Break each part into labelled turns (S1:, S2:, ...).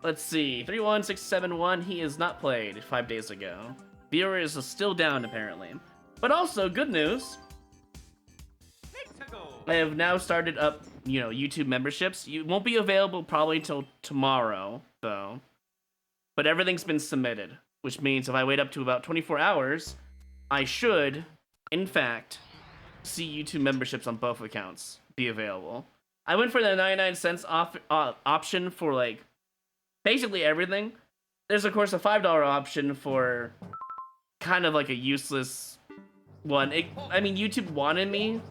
S1: Let's see. 31671, he is not played 5 days ago. Viewers is still down, apparently. But also, good news. I have now started up, you know, YouTube memberships. You won't be available probably till tomorrow, though. But everything's been submitted, which means if I wait up to about 24 hours, I should, in fact, see YouTube memberships on both accounts be available. I went for the 99 cents option for, like, basically everything. There's, of course, a $5 option for kind of like a useless one. I mean, YouTube wanted me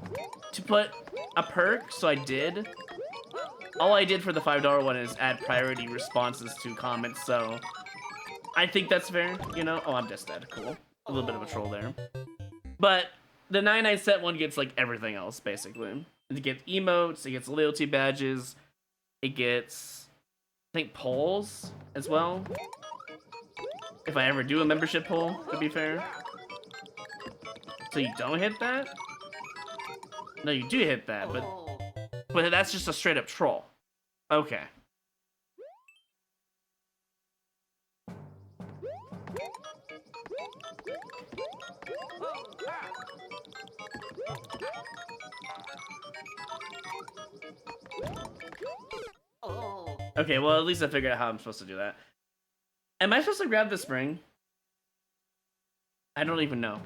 S1: to put a perk, so I did. All I did for the $5 one is add priority responses to comments, so I think that's fair, you know? Oh, I'm just dead. Cool. A little bit of a troll there. But the 99 cent one gets, like, everything else, basically. It gets emotes, it gets loyalty badges, it gets, I think, polls as well. If I ever do a membership poll, to be fair. So you don't hit that? No, you do hit that, but that's just a straight up troll. Okay. Okay, well, at least I figured out how I'm supposed to do that. Am I supposed to grab the spring? I don't even know.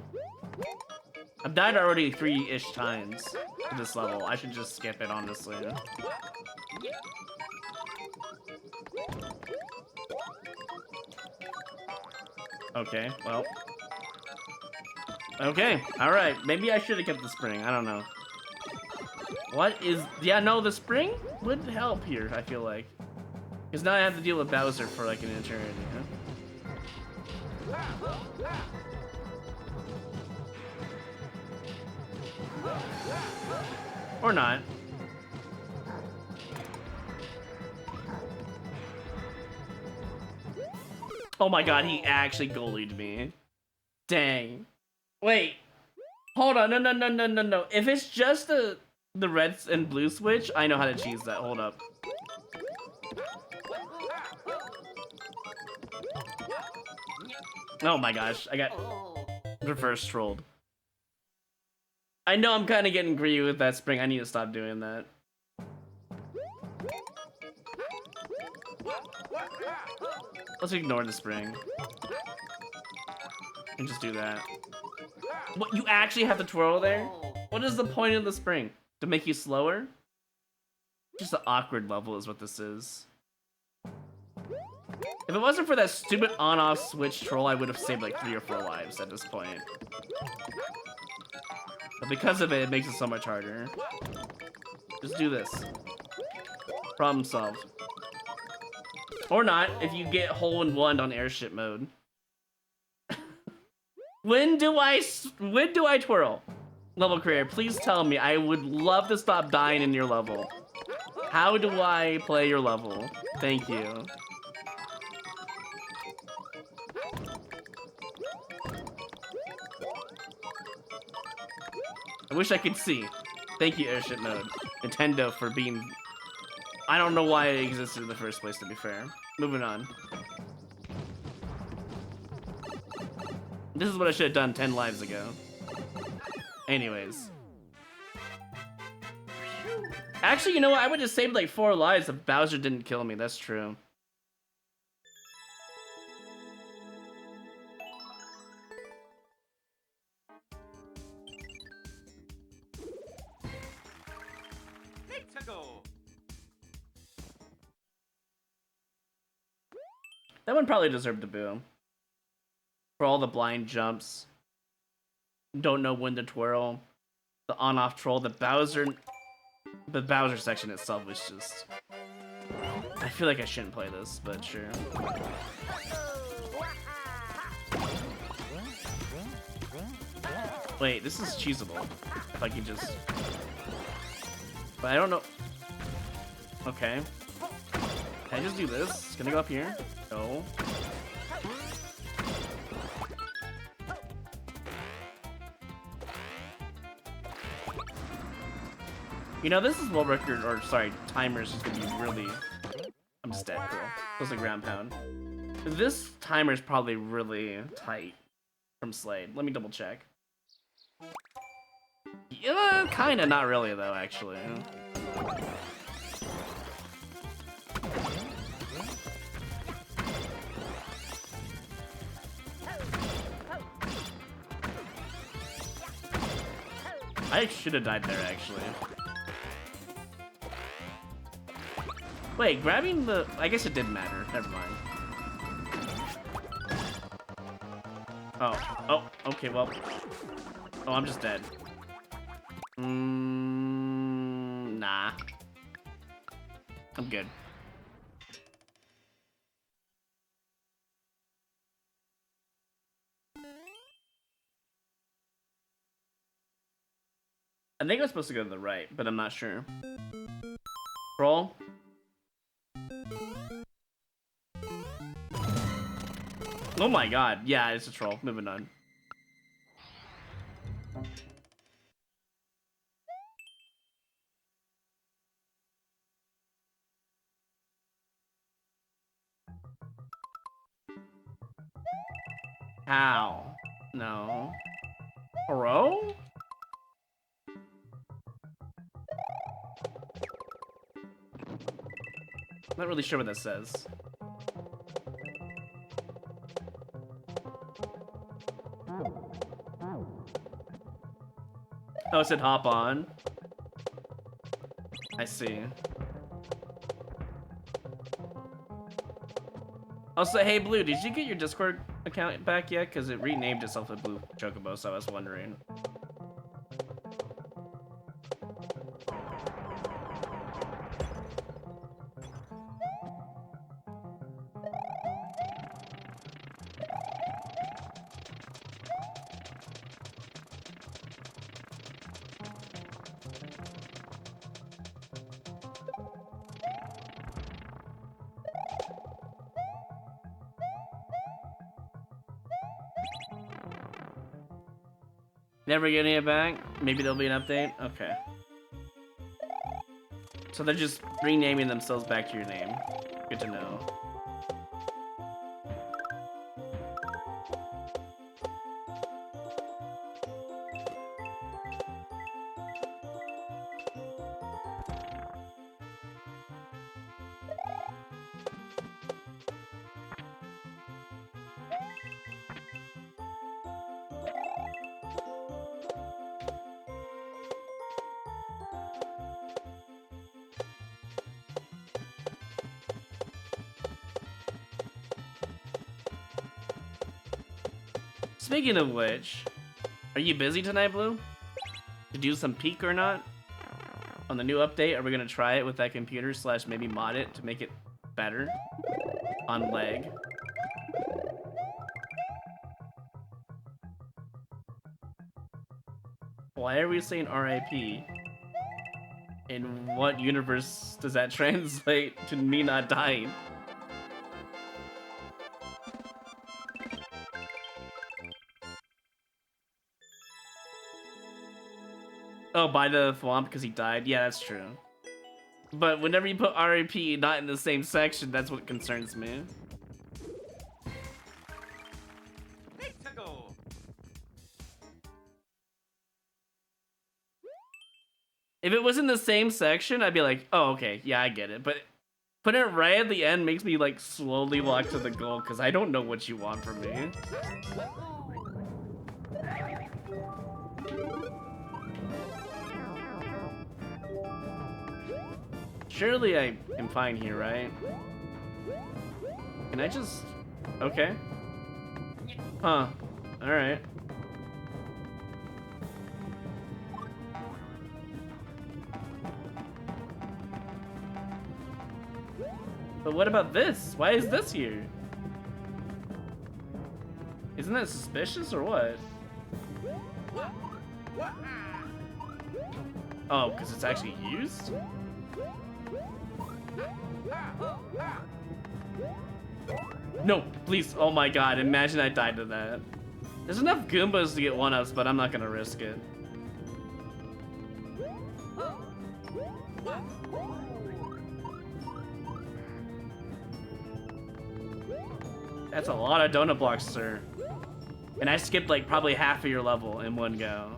S1: I've died already 3-ish times at this level. I should just skip it, honestly. Okay, well. Okay, alright. Maybe I should have kept the spring. I don't know. What is... Yeah, no, the spring would help here, I feel like. Because now I have to deal with Bowser for like an eternity, huh? Or not. Oh my god, he actually goalied me. Dang. Wait. Hold on, no. If it's just the red and blue switch, I know how to cheese that. Hold up. Oh my gosh, I got reverse trolled. I know I'm kind of getting greedy with that spring. I need to stop doing that. Let's ignore the spring. And just do that. What, you actually have to twirl there? What is the point of the spring? To make you slower? Just an awkward level is what this is. If it wasn't for that stupid on-off switch troll, I would have saved like 3 or 4 lives at this point. But because of it, it makes it so much harder. Just do this. Problem solved. Or not, if you get hole in one on airship mode. When do I twirl? Level creator, please tell me. I would love to stop dying in your level. How do I play your level? Thank you. I wish I could see. Thank you, airship mode. Nintendo for being... I don't know why it existed in the first place, to be fair. Moving on. This is what I should have done 10 lives ago. Anyways. Actually, you know what? I would have saved like 4 lives if Bowser didn't kill me. That's true. That one probably deserved a boo. For all the blind jumps. Don't know when to twirl. The on-off troll. The Bowser section itself was just... I feel like I shouldn't play this, but sure. Wait, this is cheesable. If I can just... But I don't know... Okay. Can I just do this? It's gonna go up here. No. You know, this is world record, or sorry, timer is just gonna be really... I'm just dead. Cool. Supposed to ground pound. This timer is probably really tight from Slade. Let me double check. Yeah, kinda, not really though, actually. I should have died there, actually. Wait, grabbing the... I guess it didn't matter. Never mind. Oh, okay, well. Oh, I'm just dead. Nah. I'm good. I think I'm supposed to go to the right, but I'm not sure. Roll. Oh my god, yeah, it's a troll. Moving on. How? No. Bro? Not really sure what that says. Oh, it said hop on. I see. Also, hey Blue, did you get your Discord account back yet? Because it renamed itself a Blue Chocobo, so I was wondering. Never getting it back? Maybe there'll be an update? Okay. So they're just renaming themselves back to your name. Good to know. Speaking of which, are you busy tonight, Blue? To do some peek or not? On the new update, are we gonna try it with that computer slash maybe mod it to make it better? On leg. Why are we saying RIP? In what universe does that translate to me not dying? Oh, by the Thwomp because he died? Yeah, that's true. But whenever you put RIP not in the same section, that's what concerns me. If it was in the same section, I'd be like, oh, okay, yeah, I get it. But putting it right at the end makes me like slowly walk to the goal because I don't know what you want from me. Surely I am fine here, right? Can I just... Okay. Huh. Alright. But what about this? Why is this here? Isn't that suspicious or what? Oh, because it's actually used? No, please. Oh my god, imagine I died to that. There's enough Goombas to get one-ups, but I'm not gonna risk it. That's a lot of donut blocks, sir. And I skipped like probably half of your level in one go.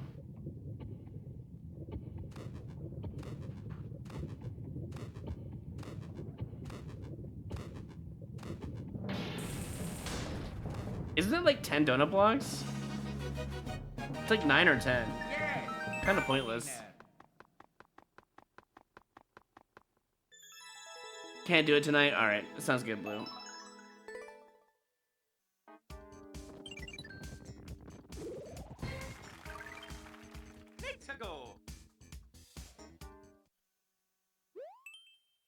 S1: Isn't it like 10 donut blocks? It's like 9 or 10. Kind of pointless. Can't do it tonight? Alright, that sounds good, Blue.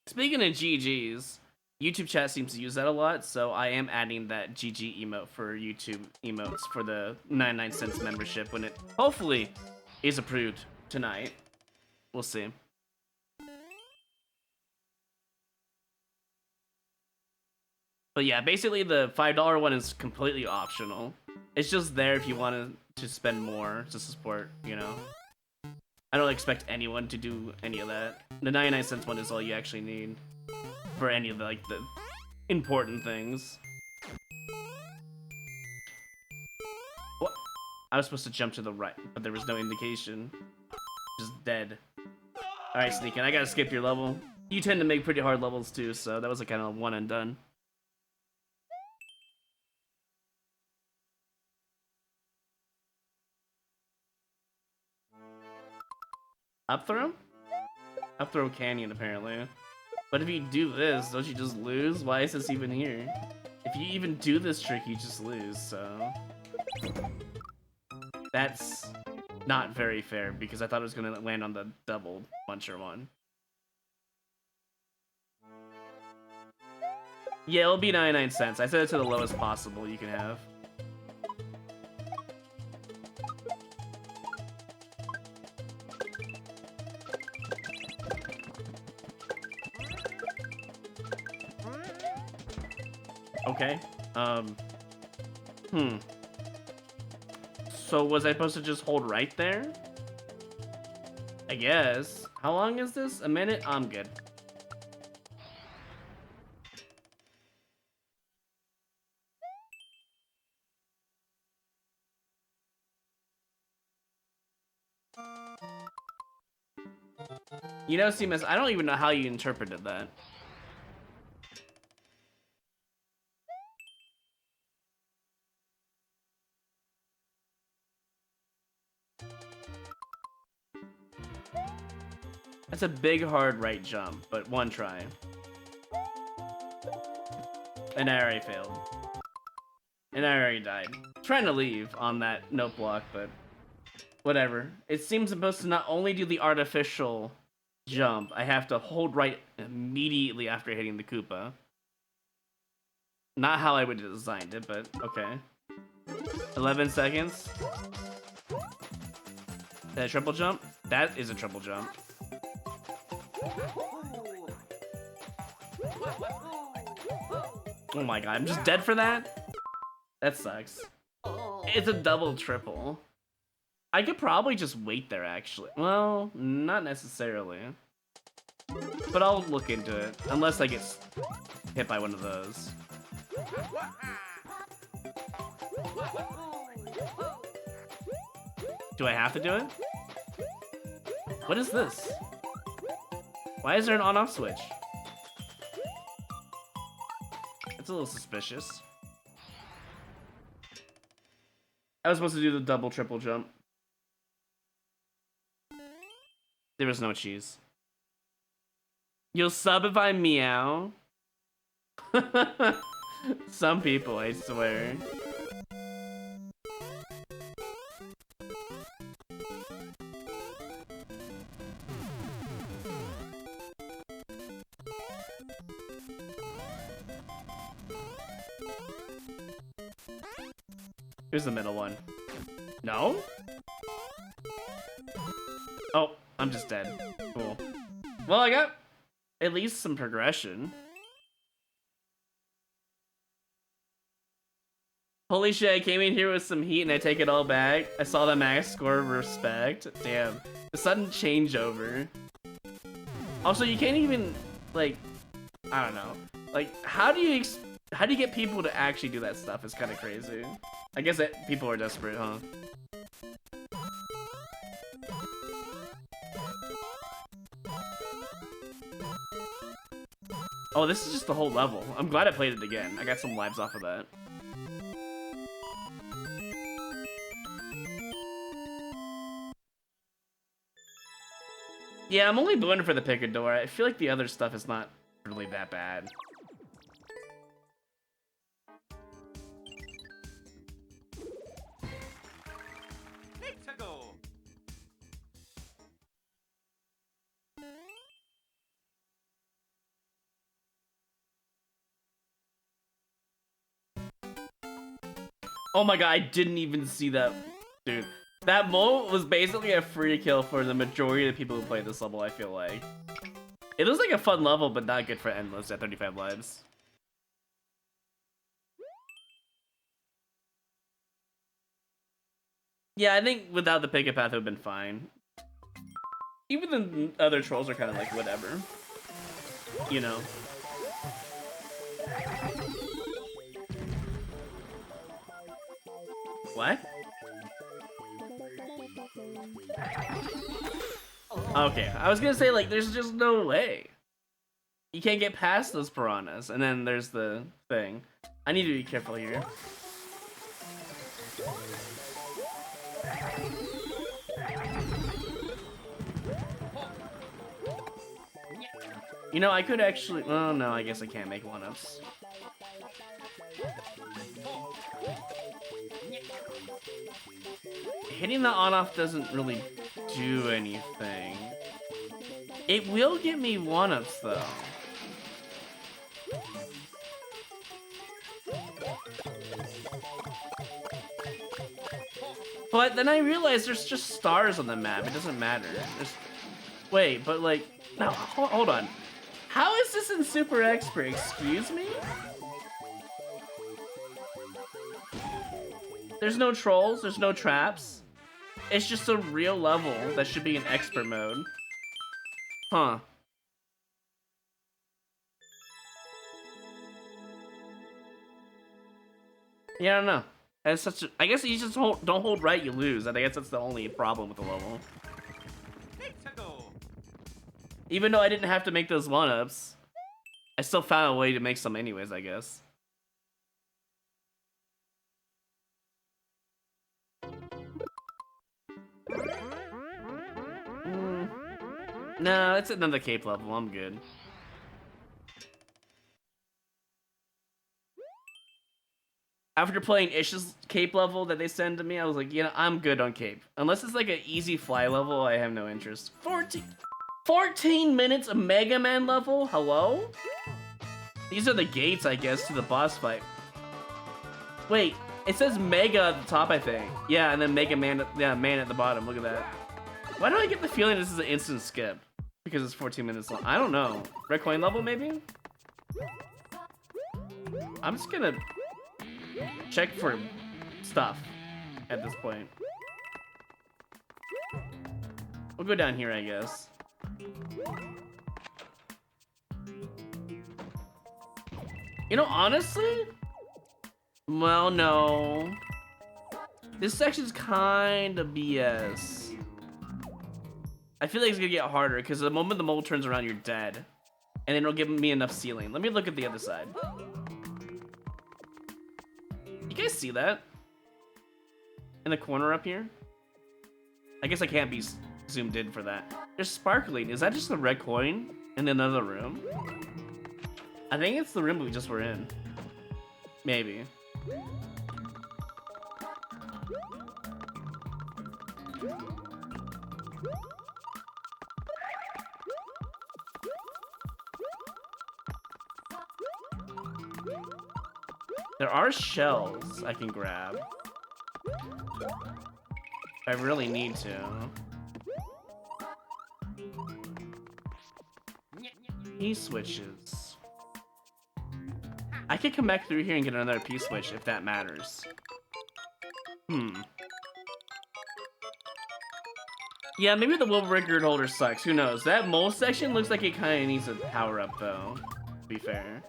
S1: Speaking of GGs, YouTube chat seems to use that a lot, so I am adding that GG emote for YouTube emotes for the 99 cents membership when it hopefully is approved tonight. We'll see. But yeah, basically the $5 one is completely optional. It's just there if you want to spend more to support, you know. I don't expect anyone to do any of that. The 99 cents one is all you actually need for any of the, like, the important things. What? I was supposed to jump to the right, but there was no indication. Just dead. Alright, Sneakn, I gotta skip your level. You tend to make pretty hard levels too, so that was a kind of one and done. Up throw? Up throw canyon, apparently. But if you do this, don't you just lose? Why is this even here? If you even do this trick, you just lose, so... That's not very fair, because I thought it was going to land on the double puncher one. Yeah, it'll be 99 cents. I set it to the lowest possible you can have. Okay. So was I supposed to just hold right there? I guess. How long is this? A minute? I'm good. You know, CMS, I don't even know how you interpreted that. That's a big, hard right jump, but one try. And I already failed. And I already died. Trying to leave on that note block, but whatever. It seems supposed to not only do the artificial jump, I have to hold right immediately after hitting the Koopa. Not how I would have designed it, but okay. 11 seconds. That a triple jump? That is a triple jump. Oh my god, I'm just dead for that? That sucks. It's a double triple. I could probably just wait there, actually. Well, not necessarily. But I'll look into it, unless I get hit by one of those. Do I have to do it? What is this? Why is there an on-off switch? It's a little suspicious. I was supposed to do the double triple jump. There was no cheese. You'll sub if I meow. Some people, I swear. Here's the middle one. No? Oh, I'm just dead. Cool. Well, I got at least some progression. Holy shit, I came in here with some heat and I take it all back. I saw the max score of respect. Damn. The sudden changeover. Also, you can't even, like, I don't know. Like, how do you How do you get people to actually do that stuff? It's kind of crazy. I guess that people are desperate, huh? Oh, this is just the whole level. I'm glad I played it again. I got some lives off of that. Yeah, I'm only going for the picador. I feel like the other stuff is not really that bad. Oh my god, I didn't even see that. Dude, that mole was basically a free kill for the majority of the people who play this level, I feel like. It looks like a fun level, but not good for endless at 35 lives. Yeah, I think without the picket path it would have been fine. Even the other trolls are kind of like, whatever. You know? What? Okay, I was gonna say, like, there's just no way. You can't get past those piranhas, and then there's the thing. I need to be careful here. You know, I could actually... Well, no, I guess I can't make one-ups. Hitting the on-off doesn't really do anything. It will get me one-ups, though. But then I realized there's just stars on the map. It doesn't matter. Wait, but like... No, hold on. How is this in Super Expert? Excuse me? There's no trolls, there's no traps. It's just a real level that should be in expert mode. Huh. Yeah, I don't know. It's such a, I guess you just don't hold right, you lose. I guess that's the only problem with the level. Even though I didn't have to make those one-ups, I still found a way to make some anyways, I guess. No, it's another cape level. I'm good. After playing Ish's cape level that they send to me, I was like, you know, I'm good on cape. Unless it's like an easy fly level, I have no interest. 14 minutes of Mega Man level? Hello? These are the gates, I guess, to the boss fight. Wait, it says Mega at the top, I think. Yeah, and then Mega Man, yeah, Man at the bottom. Look at that. Why do I get the feeling this is an instant skip? Because it's 14 minutes long. I don't know. Red coin level, maybe? I'm just gonna check for stuff at this point. We'll go down here, I guess. You know, honestly? Well, no. This section's kind of BS. I feel like it's gonna get harder because the moment the mole turns around, you're dead. And then it'll give me enough ceiling. Let me look at the other side. You guys see that? In the corner up here? I guess I can't be zoomed in for that. There's sparkling. Is that just the red coin in another room? I think it's the room we just were in. Maybe. There are shells I can grab. I really need to. P-switches. I could come back through here and get another P-switch if that matters. Yeah, maybe the Will record holder sucks. Who knows? That mole section looks like it kind of needs a power up, though. To be fair.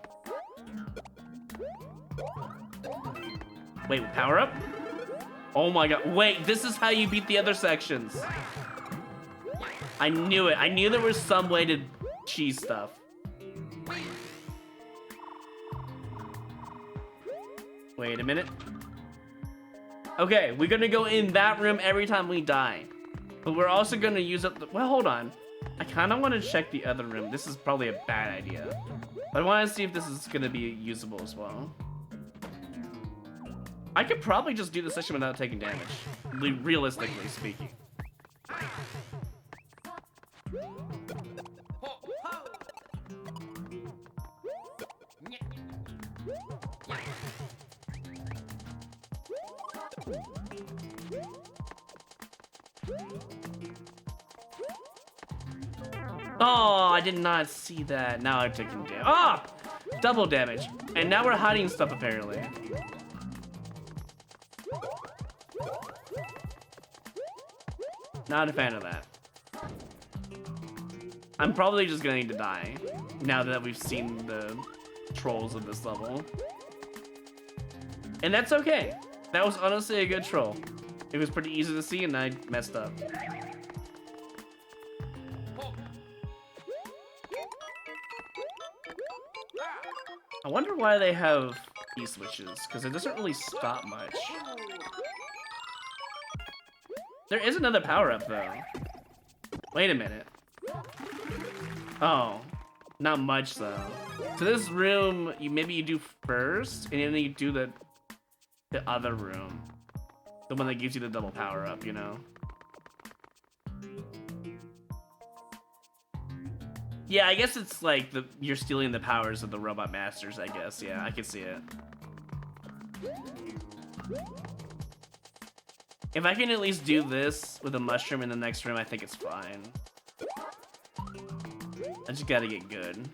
S1: Wait, power up? Oh my god. Wait, this is how you beat the other sections. I knew it. I knew there was some way to cheese stuff. Wait a minute. Okay, we're gonna go in that room every time we die. But we're also gonna use up the... Well, hold on. I kind of want to check the other room. This is probably a bad idea. But I want to see if this is gonna be usable as well. I could probably just do this section without taking damage. Realistically speaking. Oh, I did not see that. Now I've taken damage. Ah! Double damage. And now we're hiding stuff, apparently. Not a fan of that. I'm probably just gonna need to die now that we've seen the trolls of this level. And that's okay. That was honestly a good troll. It was pretty easy to see and I messed up. I wonder why they have key switches, because it doesn't really stop much. There is another power-up, though. Wait a minute. Oh, not much, though. So this room, maybe you do first, and then you do the other room. The one that gives you the double power-up, you know? Yeah, I guess it's like you're stealing the powers of the robot masters, I guess. Yeah, I can see it. If I can at least do this with a mushroom in the next room, I think it's fine. I just gotta get good.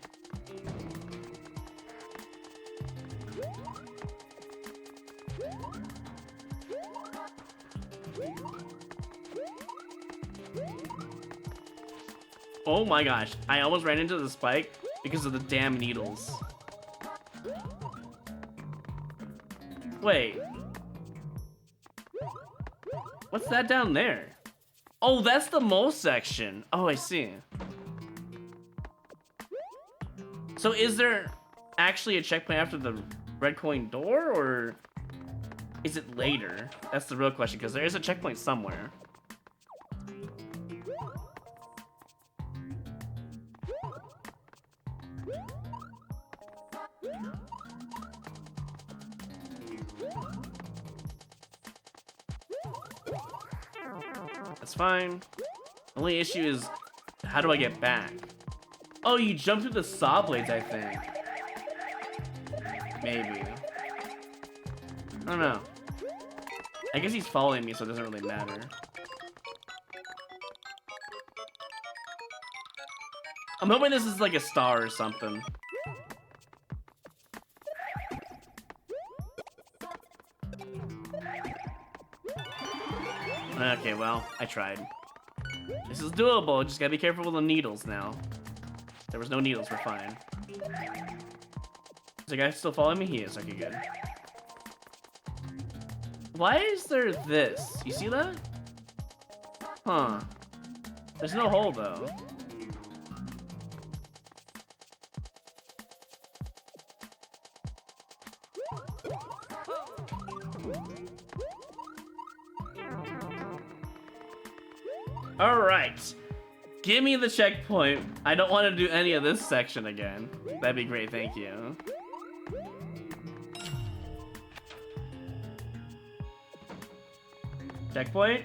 S1: Oh my gosh, I almost ran into the spike because of the damn needles. Wait. What's that down there? Oh, that's the mole section. Oh, I see. So is there actually a checkpoint after the red coin door, or is it later? That's the real question, because there is a checkpoint somewhere. That's fine. The only issue is, how do I get back? Oh, you jump through the saw blades, I think. Maybe. I don't know. I guess he's following me, so it doesn't really matter. I'm hoping this is like a star or something. Okay, well, I tried. This is doable, just gotta be careful with the needles now. There was no needles, we're fine. Is the guy still following me? He is, okay, good. Why is there this? You see that? Huh. There's no hole, though. Alright. Give me the checkpoint. I don't want to do any of this section again. That'd be great, thank you. Checkpoint.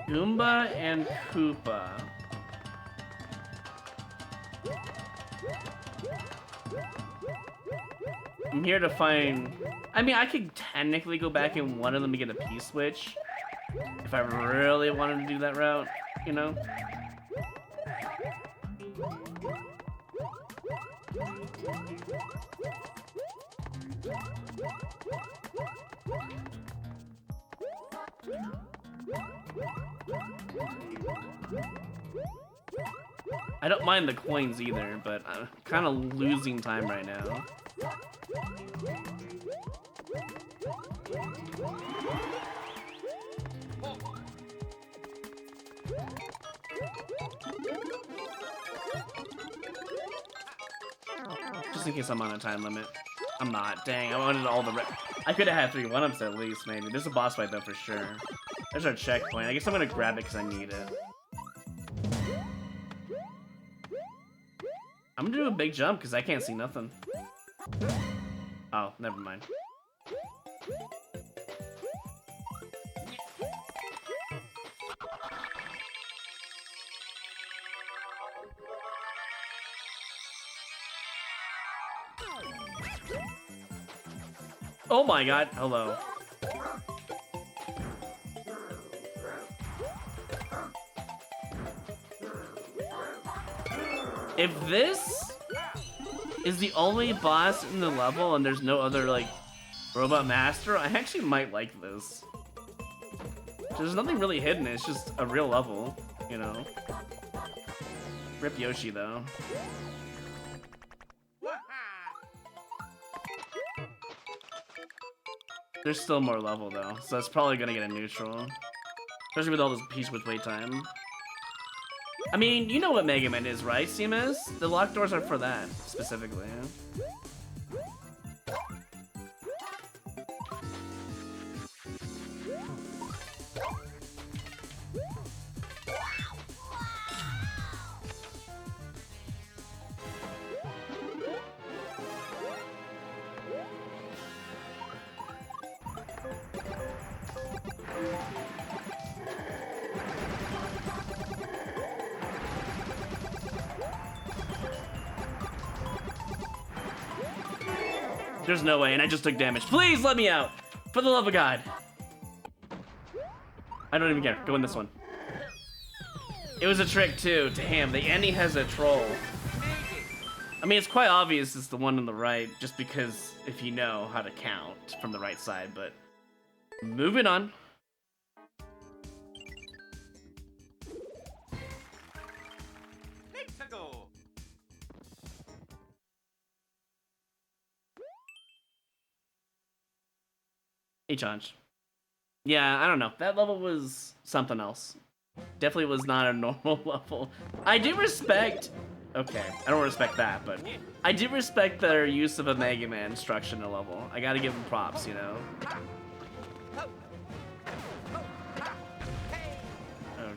S1: Goomba and Koopa. I'm here to find... I mean, I could technically go back in one of them to get a P-switch. If I really wanted to do that route, you know? I don't mind the coins either, but I'm kind of losing time right now. Just in case I'm on a time limit. I'm not. Dang, I wanted all the I could have had 3 1-ups at least, maybe. There's a boss fight though for sure. There's our checkpoint. I guess I'm gonna grab it because I need it. I'm gonna do a big jump because I can't see nothing. Oh, never mind. Oh my god, hello. If this is the only boss in the level and there's no other, like, robot master, I actually might like this. There's nothing really hidden, it's just a real level, you know? Rip Yoshi, though. There's still more level, though, so that's probably gonna get a neutral. Especially with all this Peach with wait time. I mean, you know what Mega Man is, right, CMS? The locked doors are for that, specifically. There's no way, and I just took damage. Please let me out! For the love of God. I don't even care. Go in this one. It was a trick, too. Damn, the Annie has a troll. I mean, it's quite obvious it's the one on the right, just because if you know how to count from the right side, but... Moving on. Challenge. Yeah, I don't know. That level was something else. Definitely was not a normal level. I do respect... Okay, I don't respect that, but... I do respect their use of a Mega Man instruction in a level. I gotta give them props, you know?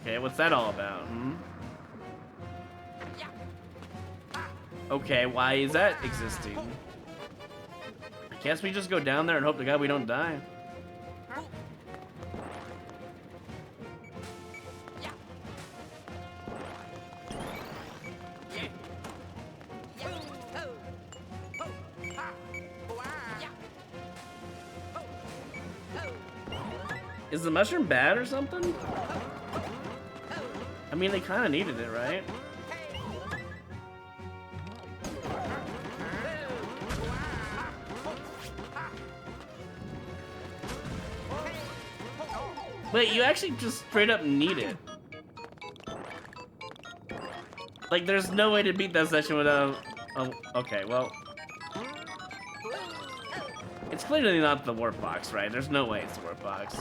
S1: Okay, what's that all about, hmm? Okay, why is that existing? I guess we just go down there and hope to God we don't die. Is the mushroom bad or something? I mean, they kind of needed it, right? Wait, you actually just straight up need it. Like, there's no way to beat that session without... Oh, okay, well... It's clearly not the warp box, right? There's no way it's the warp box.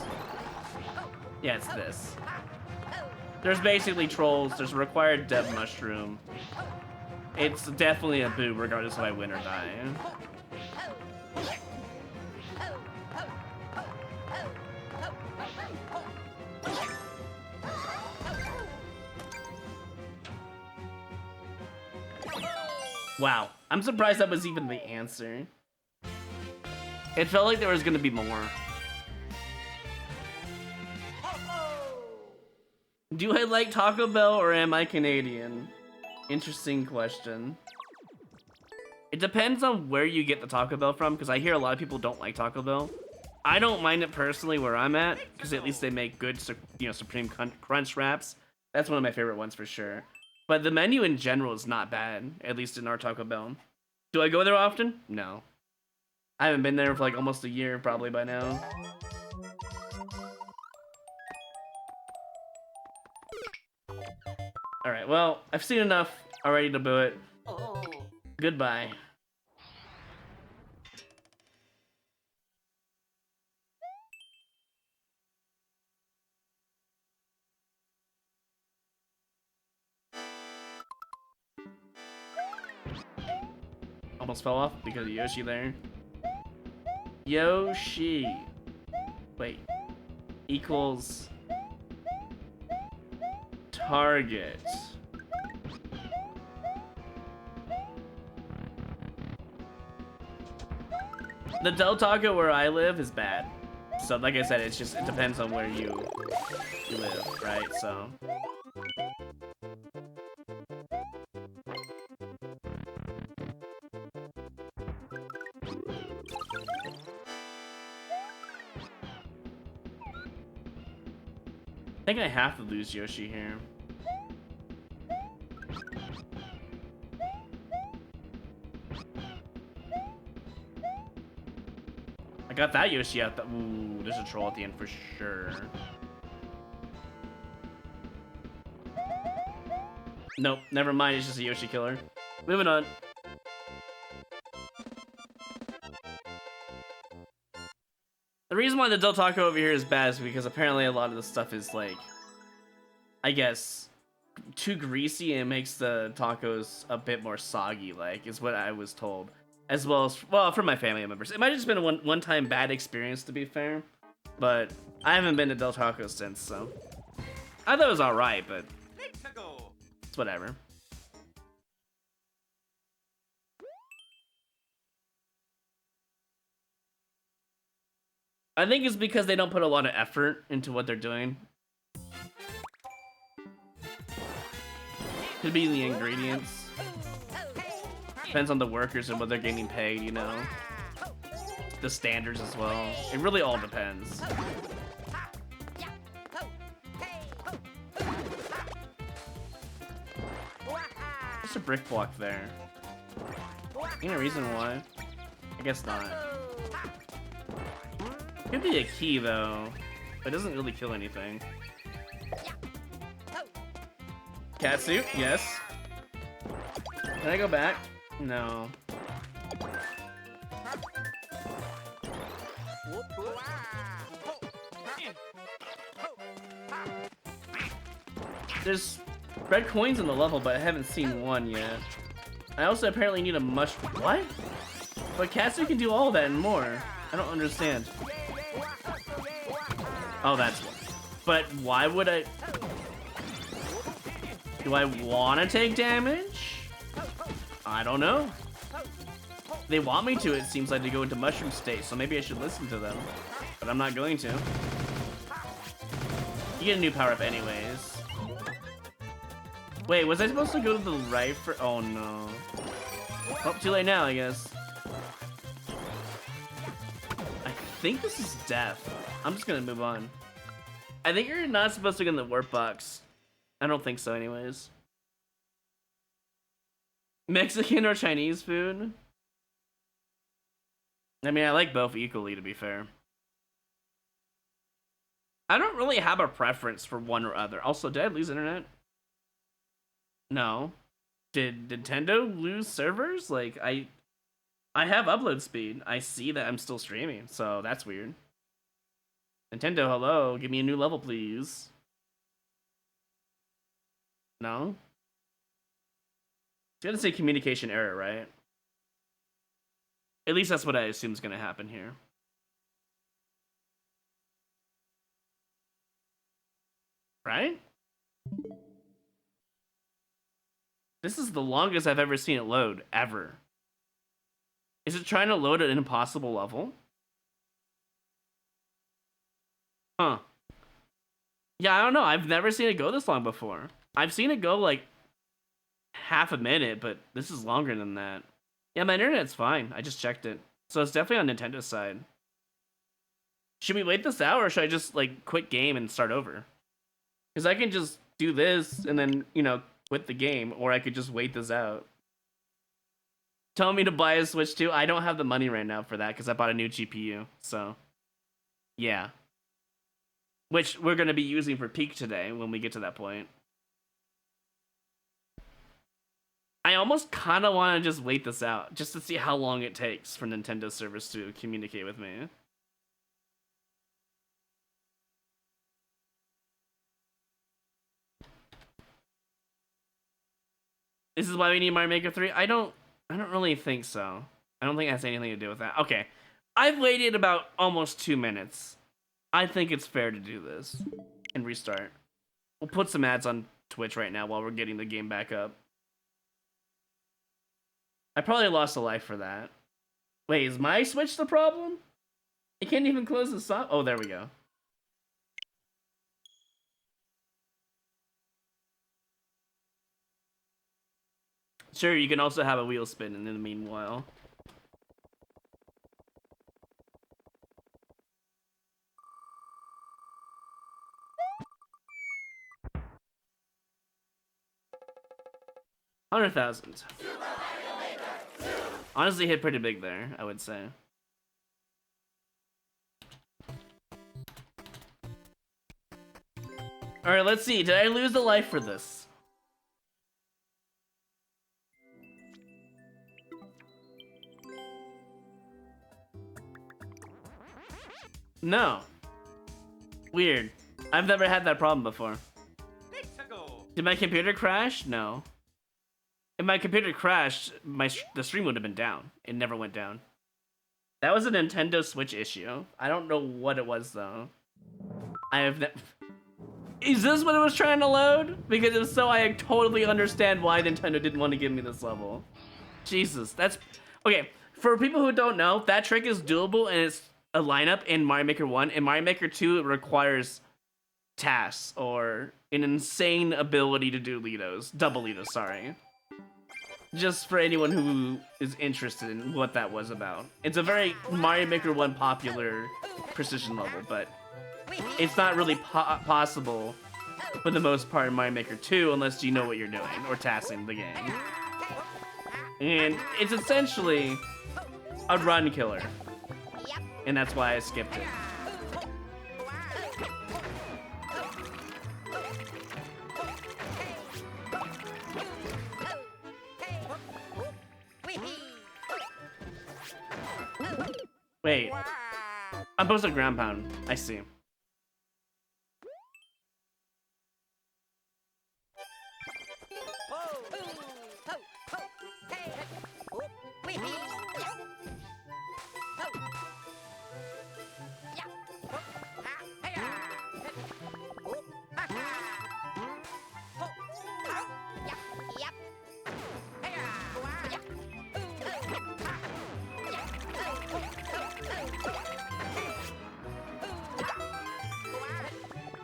S1: Yeah, it's this. There's basically trolls, there's a required dev mushroom. It's definitely a boo regardless if I win or die. Wow, I'm surprised that was even the answer. It felt like there was gonna be more. Do I like Taco Bell or am I Canadian? Interesting question. It depends on where you get the Taco Bell from, because I hear a lot of people don't like Taco Bell. I don't mind it personally where I'm at, because at least they make good, you know, Supreme Crunch wraps. That's one of my favorite ones for sure. But the menu in general is not bad, at least in our Taco Bell. Do I go there often? No. I haven't been there for like almost a year probably by now. Alright, well, I've seen enough Alrighty to boo it. Goodbye. Almost fell off because of Yoshi there. Yoshi. Wait. Equals target. The Del Taco where I live is bad. So like I said, it depends on where you live, right? So I think I have to lose Yoshi here. I got that Yoshi out. Ooh, there's a troll at the end for sure. Nope, never mind. It's just a Yoshi killer. Moving on. The reason why the Del Taco over here is bad is because apparently a lot of the stuff is like, I guess, too greasy and it makes the tacos a bit more soggy, like, is what I was told. As well as, well, from my family members. It might have just been a one-time bad experience, to be fair. But I haven't been to Del Taco since, so. I thought it was alright, but it's whatever. I think it's because they don't put a lot of effort into what they're doing. Could be the ingredients. Depends on the workers and what they're getting paid, you know. The standards as well. It really all depends. Just a brick block there. Any reason why? I guess not. Could be a key though, but it doesn't really kill anything. Catsuit, yes. Can I go back? No. There's red coins in the level, but I haven't seen one yet. I also apparently need a mushroom. What? But Katsu can do all that and more. I don't understand. Oh, that's one. But why would I... Do I want to take damage? I don't know. They want me to, it seems like, to go into mushroom state, so maybe I should listen to them. But I'm not going to. You get a new power-up anyways. Wait, was I supposed to go to the right for... Oh, no. Oh, too late now, I guess. I think this is death. I'm just gonna move on. I think you're not supposed to get in the warp box. I don't think so anyways. Mexican or Chinese food? I mean, I like both equally, to be fair. I don't really have a preference for one or other. Also, did I lose internet? No. Did Nintendo lose servers? Like, I have upload speed. I see that I'm still streaming, so that's weird. Nintendo, hello, give me a new level, please. No? It's gonna say communication error, right? At least that's what I assume is gonna happen here. Right? This is the longest I've ever seen it load, ever. Is it trying to load an impossible level? Huh. Yeah, I don't know. I've never seen it go this long before. I've seen it go like half a minute, but this is longer than that. Yeah, my internet's fine. I just checked it. So it's definitely on Nintendo's side. Should we wait this out, or should I just like quit game and start over? Because I can just do this and then, you know, quit the game, or I could just wait this out. Tell me to buy a Switch 2. I don't have the money right now for that because I bought a new GPU. So, yeah. Which we're going to be using for Peak today when we get to that point. I almost kind of want to just wait this out, just to see how long it takes for Nintendo servers to communicate with me. This is why we need Mario Maker 3? I don't really think so. I don't think it has anything to do with that. Okay. I've waited about almost 2 minutes. I think it's fair to do this. And restart. We'll put some ads on Twitch right now while we're getting the game back up. I probably lost a life for that. Wait, is my Switch the problem? It can't even close the soft. Oh, there we go. Sure, you can also have a wheel spin in the meanwhile. $100,000. Honestly, hit pretty big there, I would say. Alright, let's see. Did I lose a life for this? No. Weird. I've never had that problem before. Did my computer crash? No. If my computer crashed, the stream would have been down. It never went down. That was a Nintendo Switch issue. I don't know what it was though. Is this what it was trying to load? Because if so, I totally understand why Nintendo didn't want to give me this level. Jesus, that's... Okay, for people who don't know, that trick is doable and it's a lineup in Mario Maker 1. In Mario Maker 2, it requires tasks or an insane ability to do double Litos, sorry. Just for anyone who is interested in what that was about. It's a very Mario Maker 1 popular precision level, but it's not really possible for the most part in Mario Maker 2 unless you know what you're doing or tasking the game. And it's essentially a run killer. And that's why I skipped it. Wait, I'm supposed to ground pound. I see.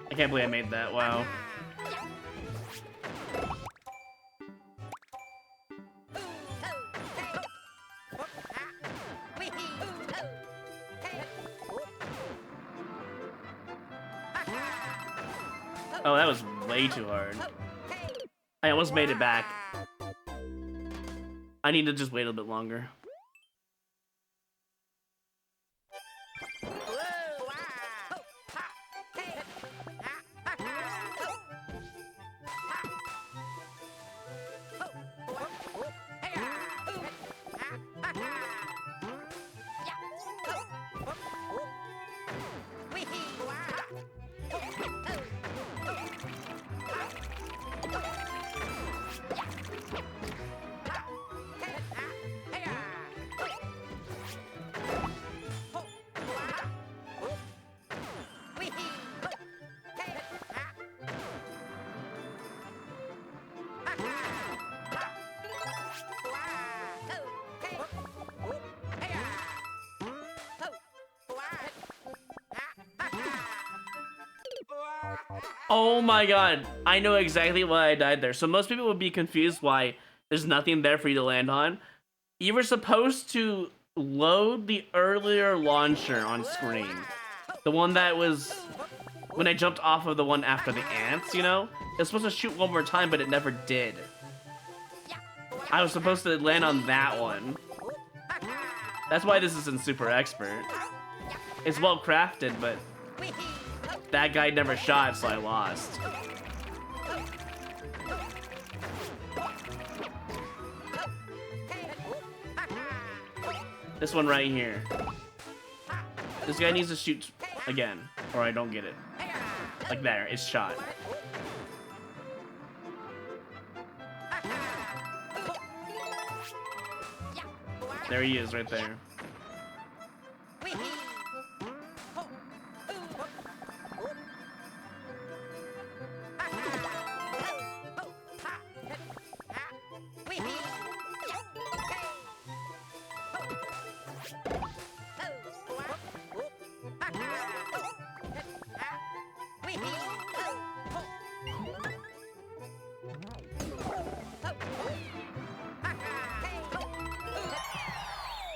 S1: I can't believe I made that, wow. Oh, that was way too hard. I almost made it back. I need to just wait a little bit longer. Oh my god, I know exactly why I died there. So most people would be confused why there's nothing there for you to land on. You were supposed to load the earlier launcher on screen. The one that was when I jumped off of the one after the ants, you know? It was supposed to shoot one more time, but it never did. I was supposed to land on that one. That's why this isn't super expert. It's well crafted, but that guy never shot, so I lost. This one right here. This guy needs to shoot again, or I don't get it. Like there, it's shot. There he is, right there.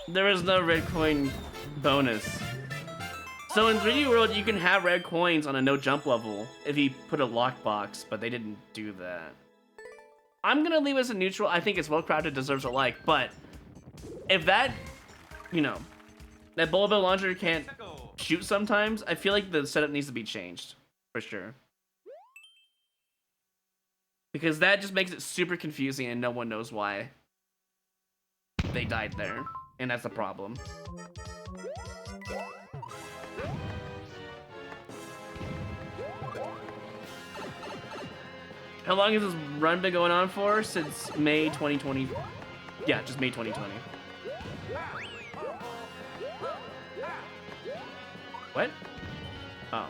S1: There is no red coin bonus. So in 3D World, you can have red coins on a no jump level if you put a lockbox, but they didn't do that. I'm gonna leave it as a neutral. I think it's well crafted, deserves a like, but if that, you know, that bullet bill launcher can't shoot sometimes, I feel like the setup needs to be changed, for sure. Because that just makes it super confusing and no one knows why they died there. And that's a problem. How long has this run been going on for? Since May 2020. Yeah, just May 2020. What? Oh.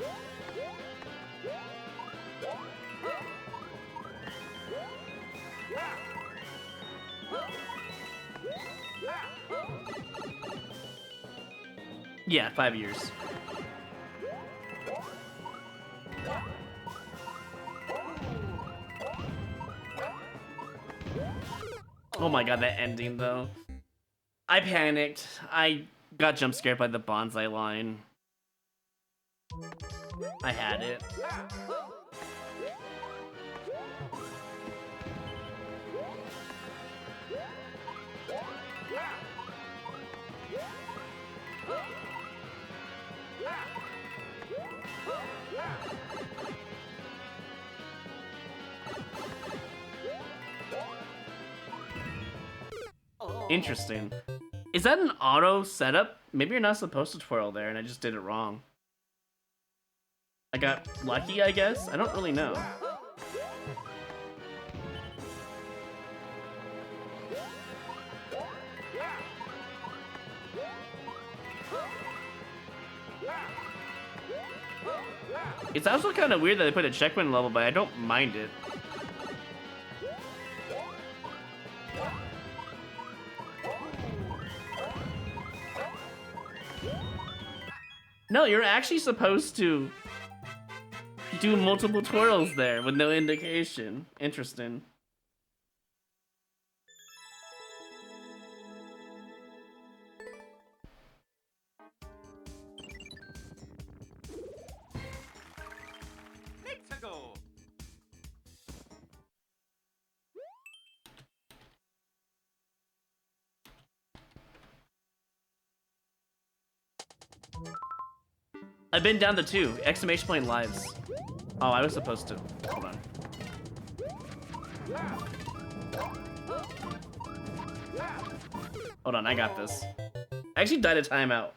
S1: Yeah, 5 years. Oh my god, that ending though. I panicked. I got jump scared by the bonsai line. I had it. Interesting. Is that an auto setup? Maybe you're not supposed to twirl there and I just did it wrong. I got lucky, I guess? I don't really know. It's also kind of weird that they put a checkpoint level, but I don't mind it. No, you're actually supposed to do multiple twirls there with no indication. Interesting. I've been down to 2. Exclamation point lives. Oh, I was supposed to. Hold on. Hold on, I got this. I actually died a timeout.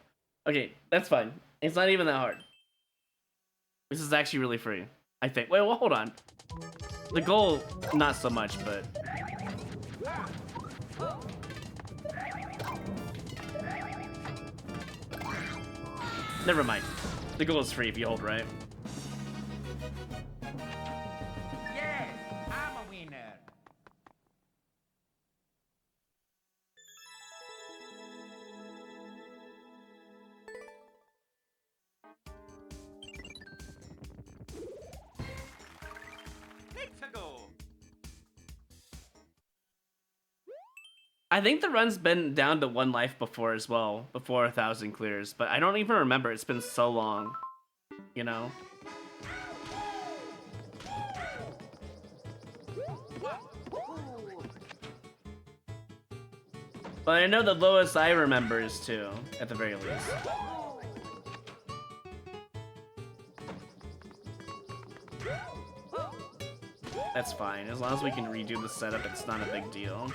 S1: Okay, that's fine. It's not even that hard. This is actually really free, I think. Wait, well, hold on. The goal, not so much, but... Never mind. The goal is free if you hold right.
S2: Yes, I'm a winner. Let's go.
S1: I think the run's been down to 1 life before as well, before 1,000 clears, but I don't even remember. It's been so long, you know? But I know the lowest I remember is 2, at the very least. That's fine. As long as we can redo the setup, it's not a big deal.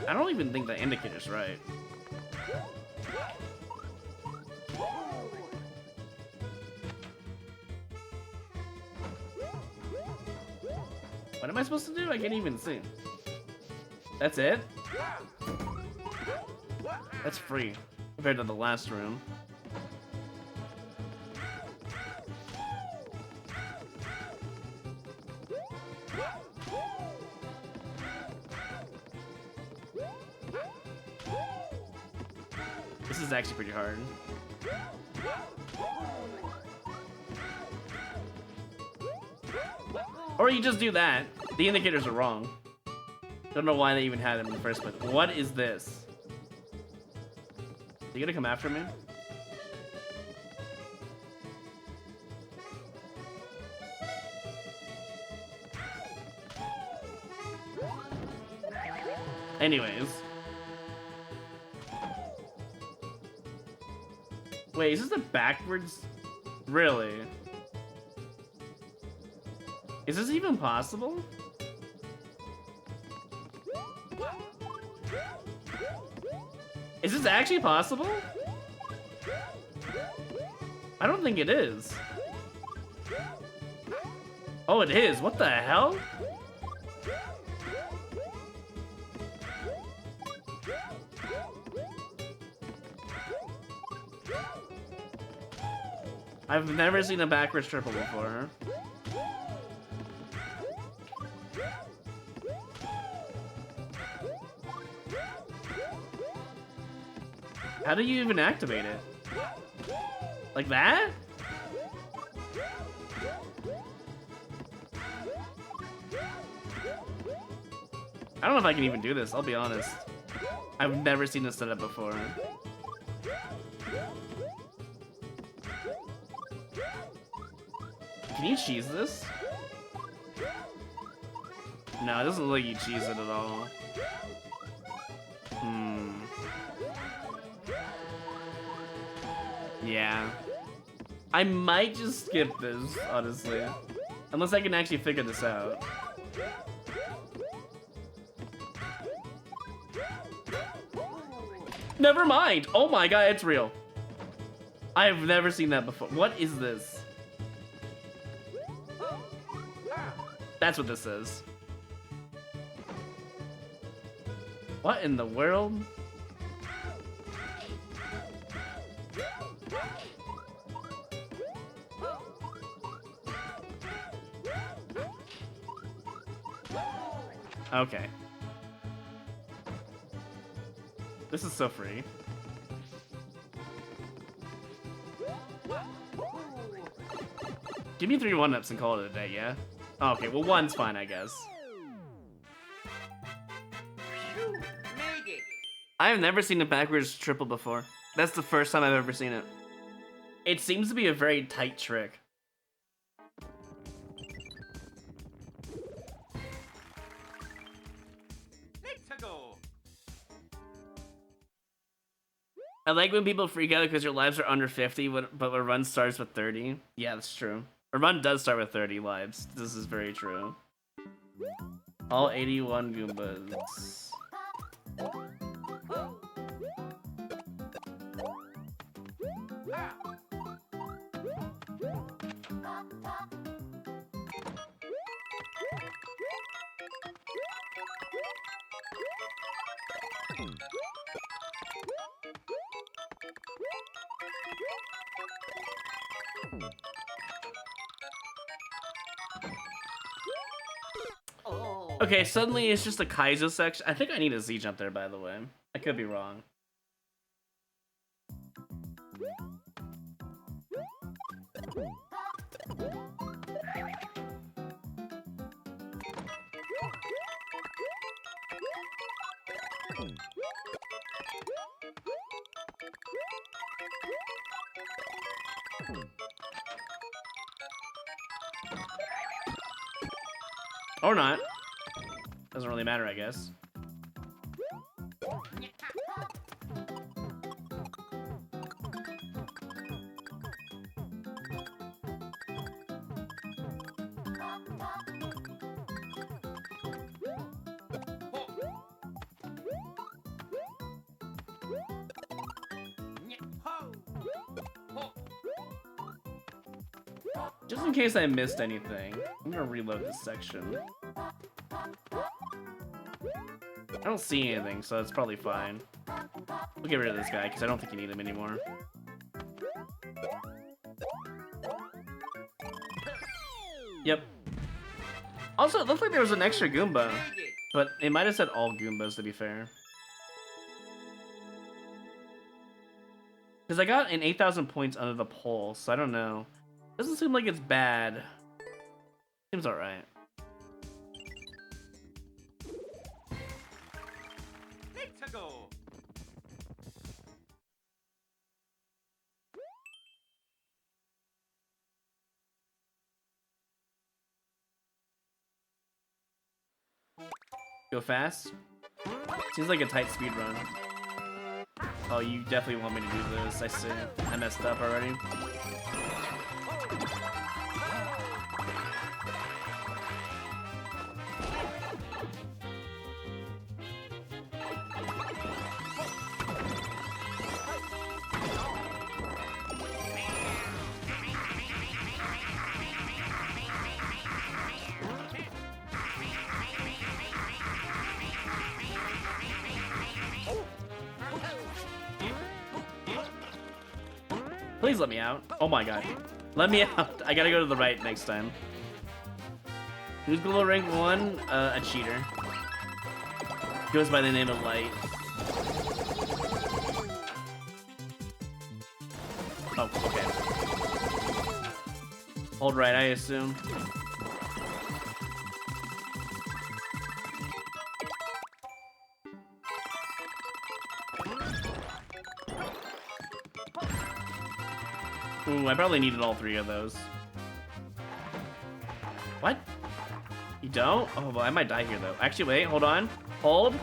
S1: I don't even think the indicator's right. What am I supposed to do? I can't even see. That's it? That's free compared to the last room. This is actually pretty hard. Or you just do that. The indicators are wrong. Don't know why they even had them in the first place. What is this? You gonna come after me? Anyways. Wait, is this a backwards? Really? Is this even possible? Is this actually possible? I don't think it is. Oh, it is. What the hell? I've never seen a backwards triple before. How do you even activate it? Like that? I don't know if I can even do this, I'll be honest. I've never seen this set up before. Can you cheese this? No, it doesn't look like you cheese it at all. Yeah. I might just skip this, honestly. Unless I can actually figure this out. Never mind! Oh my god, it's real. I have never seen that before. What is this? That's what this is. What in the world? Okay. This is so free. Give me 3 1-ups and call it a day, yeah? Oh, okay, well, 1's fine, I guess.
S2: Phew, made it.
S1: I have never seen a backwards triple before. That's the first time I've ever seen it. It seems to be a very tight trick.
S2: Let's go.
S1: I like when people freak out because your lives are under 50, but a run starts with 30. Yeah, that's true. A run does start with 30 lives. This is very true. All 81 Goombas. Okay, suddenly it's just a Kaiso section. I think I need a Z jump there, by the way. I could be wrong. Or not. Doesn't really matter, I guess. Just in case I missed anything, I'm gonna reload this section. I don't see anything, so it's probably fine. We'll get rid of this guy, because I don't think you need him anymore. Yep. Also, it looked like there was an extra Goomba, but it might have said all Goombas, to be fair. Because I got an 8,000 points under the pole, so I don't know. Doesn't seem like it's bad. Seems alright.
S2: Let's go.
S1: Go fast? Seems like a tight speed run. Oh, you definitely want me to do this. I see. I messed up already. Please let me out. Oh my god. Let me out. I gotta go to the right next time. Who's below rank 1? A cheater. Goes by the name of Light. Oh, okay. Hold right, I assume. Ooh, I probably needed all 3 of those. What? You don't? Oh, well, I might die here, though. Actually, wait, hold on. Hold.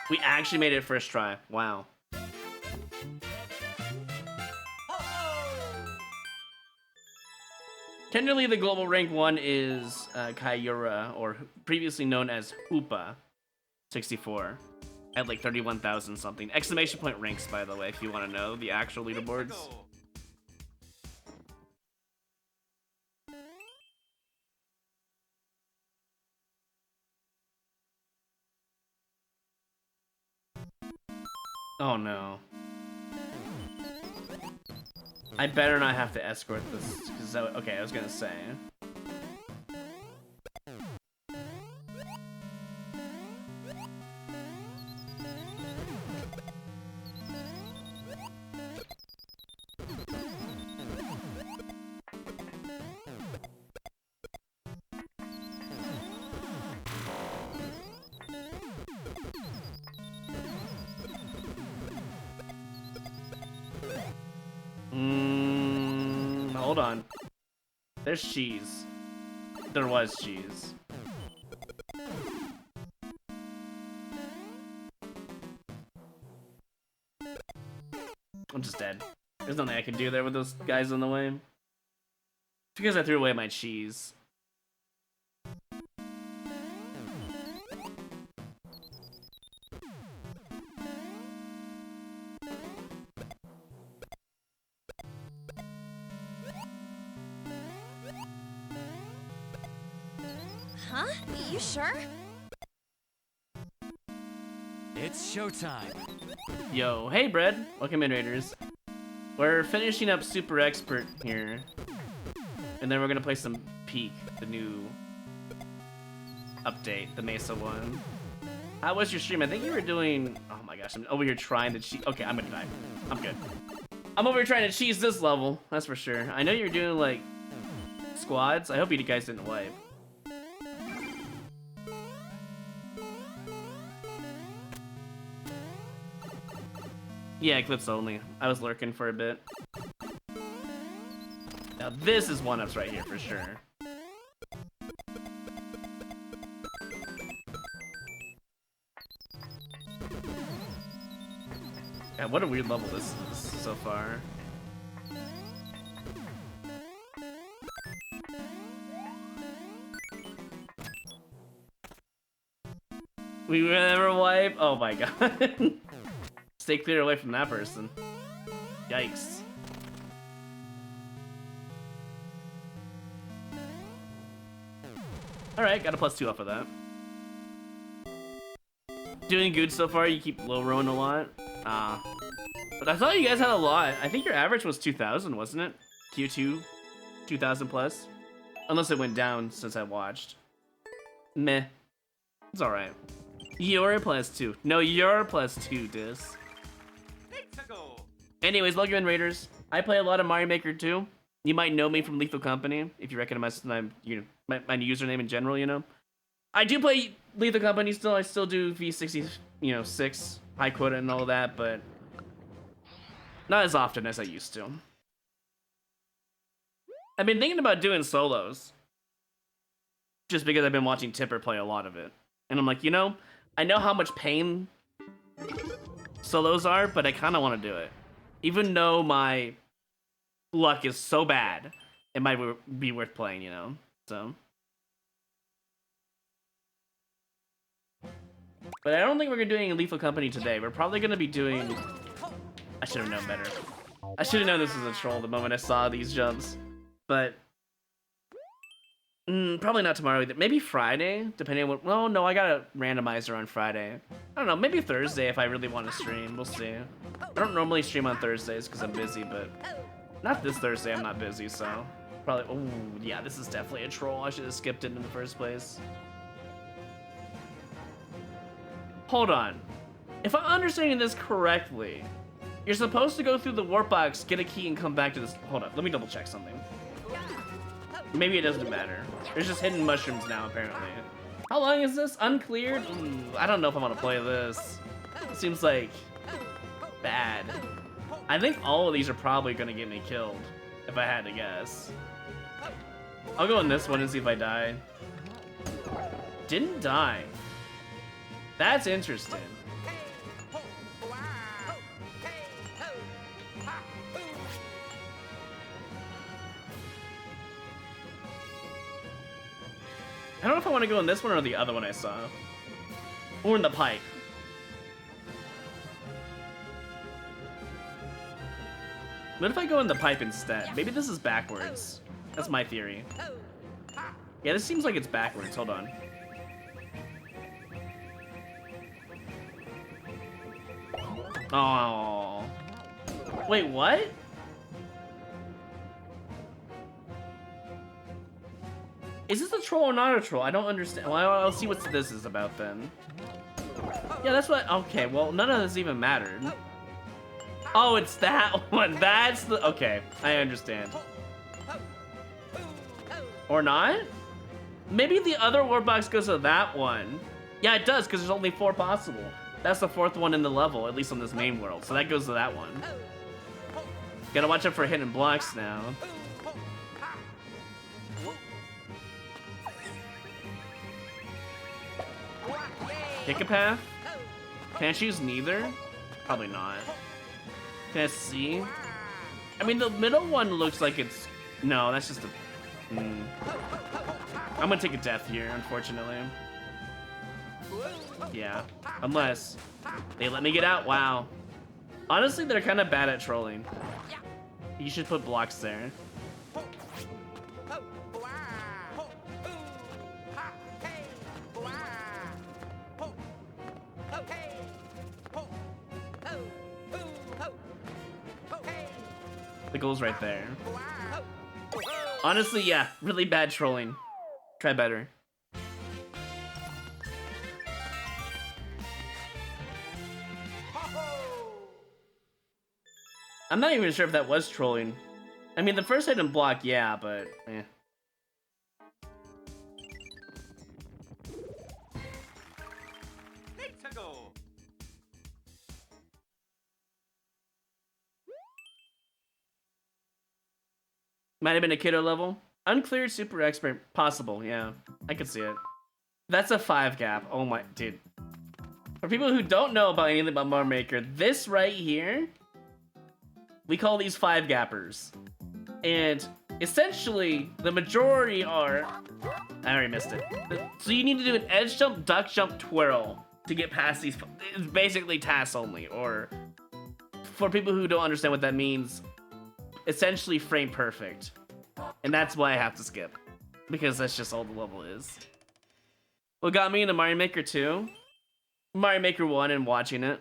S1: We actually made it first try. Wow. Tenderly, the global rank 1 is Kaiyura, or previously known as Hoopa, 64. At like 31,000 something. Exclamation point ranks, by the way, if you want to know the actual leaderboards. Oh no. I better not have to escort this, because okay, I was gonna say. Hold on. There's cheese. There was cheese. I'm just dead. There's nothing I can do there with those guys in the way. It's because I threw away my cheese.
S3: Huh? You sure?
S4: It's showtime.
S1: Yo, hey Bread. Welcome in, Raiders. We're finishing up Super Expert here. And then we're gonna play some Peak, the new update, the Mesa one. How was your stream? I think you were doing... Oh my gosh, I'm over here trying to cheese... Okay, I'm gonna die. I'm good. I'm over here trying to cheese this level, that's for sure. I know you're doing, like, squads. I hope you guys didn't wipe. Yeah, clips only. I was lurking for a bit. Now this is one-ups right here for sure. God, what a weird level this is so far. We will never wipe? Oh my god. Stay clear away from that person. Yikes. Alright, got a +2 off of that. Doing good so far, you keep low rolling a lot. But I thought you guys had a lot. I think your average was 2,000, wasn't it? Q2, 2,000 plus? Unless it went down since I watched. Meh. It's alright. You're a +2. No, you're a +2, Dis. Anyways, welcome in, Raiders. I play a lot of Mario Maker too. You might know me from Lethal Company if you recognize my username in general, you know. I do play Lethal Company still. I still do V60, 6 high quota and all that, but not as often as I used to. I've been thinking about doing solos, just because I've been watching Tipper play a lot of it, and I'm like, I know how much pain solos are, but I kind of want to do it, even though my luck is so bad. It might be worth playing, so. But I don't think we're gonna do any Lethal Company today. We're probably gonna be doing... I should have known better. I should have known this was a troll the moment I saw these jumps. But... probably not tomorrow either. Maybe Friday, depending on what... Well, no, I got a randomizer on Friday. I don't know, maybe Thursday if I really want to stream. We'll see. I don't normally stream on Thursdays because I'm busy, but... Not this Thursday, I'm not busy, so... Probably... Oh, yeah, this is definitely a troll. I should have skipped it in the first place. Hold on. If I'm understanding this correctly, you're supposed to go through the warp box, get a key, and come back to this... Hold up, let me double check something. Maybe it doesn't matter. There's just hidden mushrooms now, apparently. How long is this? Uncleared? Ooh, I don't know if I want to play this. Seems like... bad. I think all of these are probably going to get me killed, if I had to guess. I'll go in this one and see if I die. Didn't die. That's interesting. I don't know if I want to go in this one or the other one I saw. Or in the pipe. What if I go in the pipe instead? Maybe this is backwards. That's my theory. Yeah, this seems like it's backwards. Hold on. Oh. Wait, what? Is this a troll or not a troll? I don't understand. Well, I'll see what this is about then. Yeah, that's what... Okay, well, none of this even mattered. Oh, it's that one. That's the... Okay, I understand. Or not? Maybe the other warp box goes to that one. Yeah, it does, because there's only 4 possible. That's the 4th one in the level, at least on this main world. So that goes to that one. Gotta watch out for hidden blocks now. Pick a path? Can I choose neither? Probably not. Can I see? I mean, the middle one looks like it's... No, that's just a... I'm gonna take a death here, unfortunately. Yeah, unless they let me get out. Wow. Honestly, they're kind of bad at trolling. You should put blocks there. The goal's right there. Honestly, yeah, really bad trolling. Try better. I'm not even sure if that was trolling. I mean, the first hidden block, yeah, but eh. Might have been a kiddo level. Uncleared super expert. Possible, yeah. I could see it. That's a 5 gap. Oh my, dude. For people who don't know about anything about Mario Maker, this right here, we call these 5 gappers. And essentially, the majority are... I already missed it. So you need to do an edge jump, duck jump, twirl to get past these. It's basically tasks only, or for people who don't understand what that means, essentially frame perfect. And that's why I have to skip, because that's just all the level is. What got me into Mario Maker 2? Mario Maker 1 and watching it.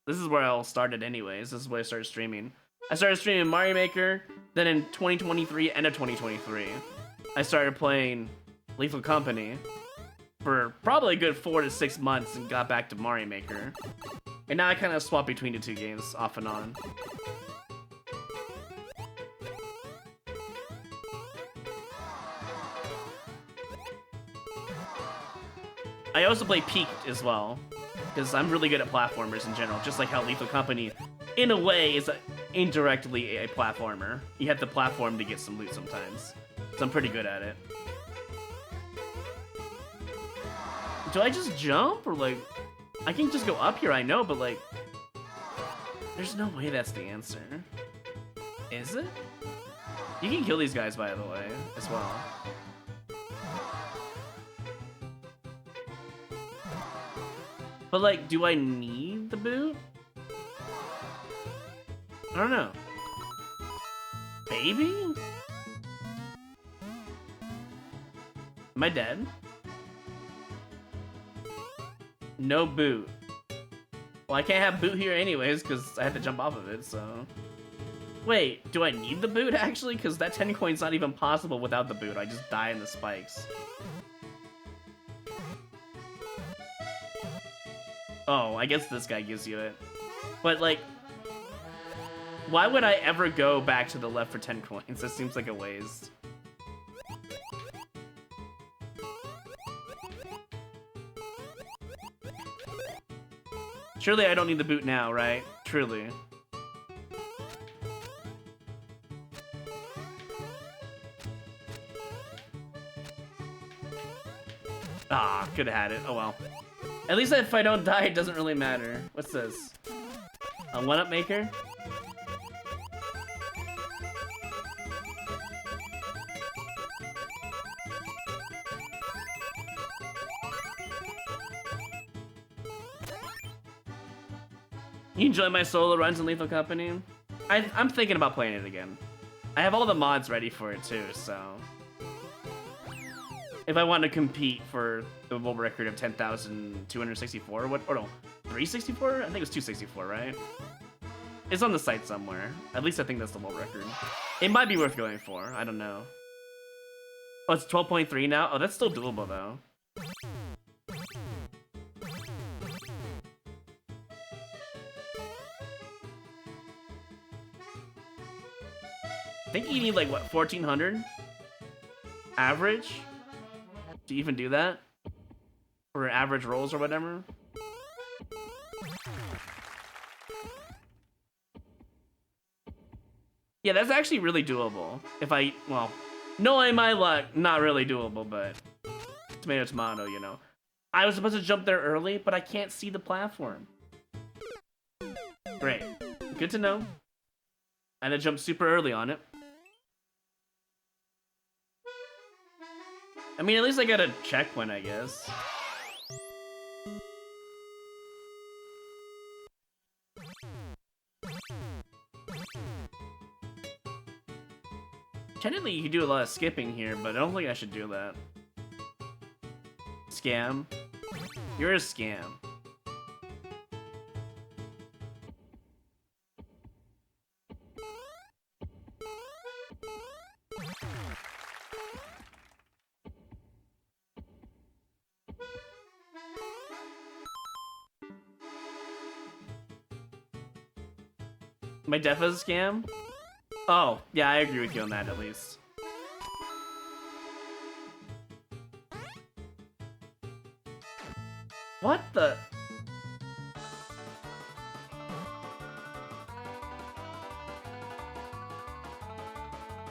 S1: This is where I all started anyways. This is where I started streaming. I started streaming Mario Maker, then in 2023, end of 2023, I started playing Lethal Company for probably a good 4 to 6 months and got back to Mario Maker. And now I kind of swap between the two games off and on. I also play Peaked as well, because I'm really good at platformers in general, just like how Lethal Company, in a way, is indirectly a platformer. You have to platform to get some loot sometimes, so I'm pretty good at it. Do I just jump, or like, I can just go up here, I know, but like, there's no way that's the answer. Is it? You can kill these guys, by the way, as well. But like, do I need the boot? I don't know. Baby? Am I dead? No boot. Well, I can't have boot here anyways, because I had to jump off of it, so... Wait, do I need the boot, actually? Because that 10 coin's not even possible without the boot. I just die in the spikes. Oh, I guess this guy gives you it. But, like... Why would I ever go back to the left for 10 coins? That seems like a waste. Surely I don't need the boot now, right? Truly. Ah, could have had it. Oh well. At least if I don't die, it doesn't really matter. What's this? A one-up maker? You enjoy my solo runs in Lethal Company? I'm thinking about playing it again. I have all the mods ready for it too, so... If I want to compete for the world record of 10,264, what? Or no, 364? I think it was 264, right? It's on the site somewhere. At least I think that's the world record. It might be worth going for. I don't know. Oh, it's 12.3 now? Oh, that's still doable, though. I think you need, like, what, 1,400? Average? To even do that? For average rolls or whatever? Yeah, that's actually really doable. If I, well, knowing my luck, not really doable, but tomato, tomato, you know. I was supposed to jump there early, but I can't see the platform. Great. Good to know. I had to jump super early on it. I mean, at least I got a checkpoint, I guess. Technically, you can do a lot of skipping here, but I don't think I should do that. Scam. You're a scam. My death is a scam? Oh, yeah, I agree with you on that at least. What the?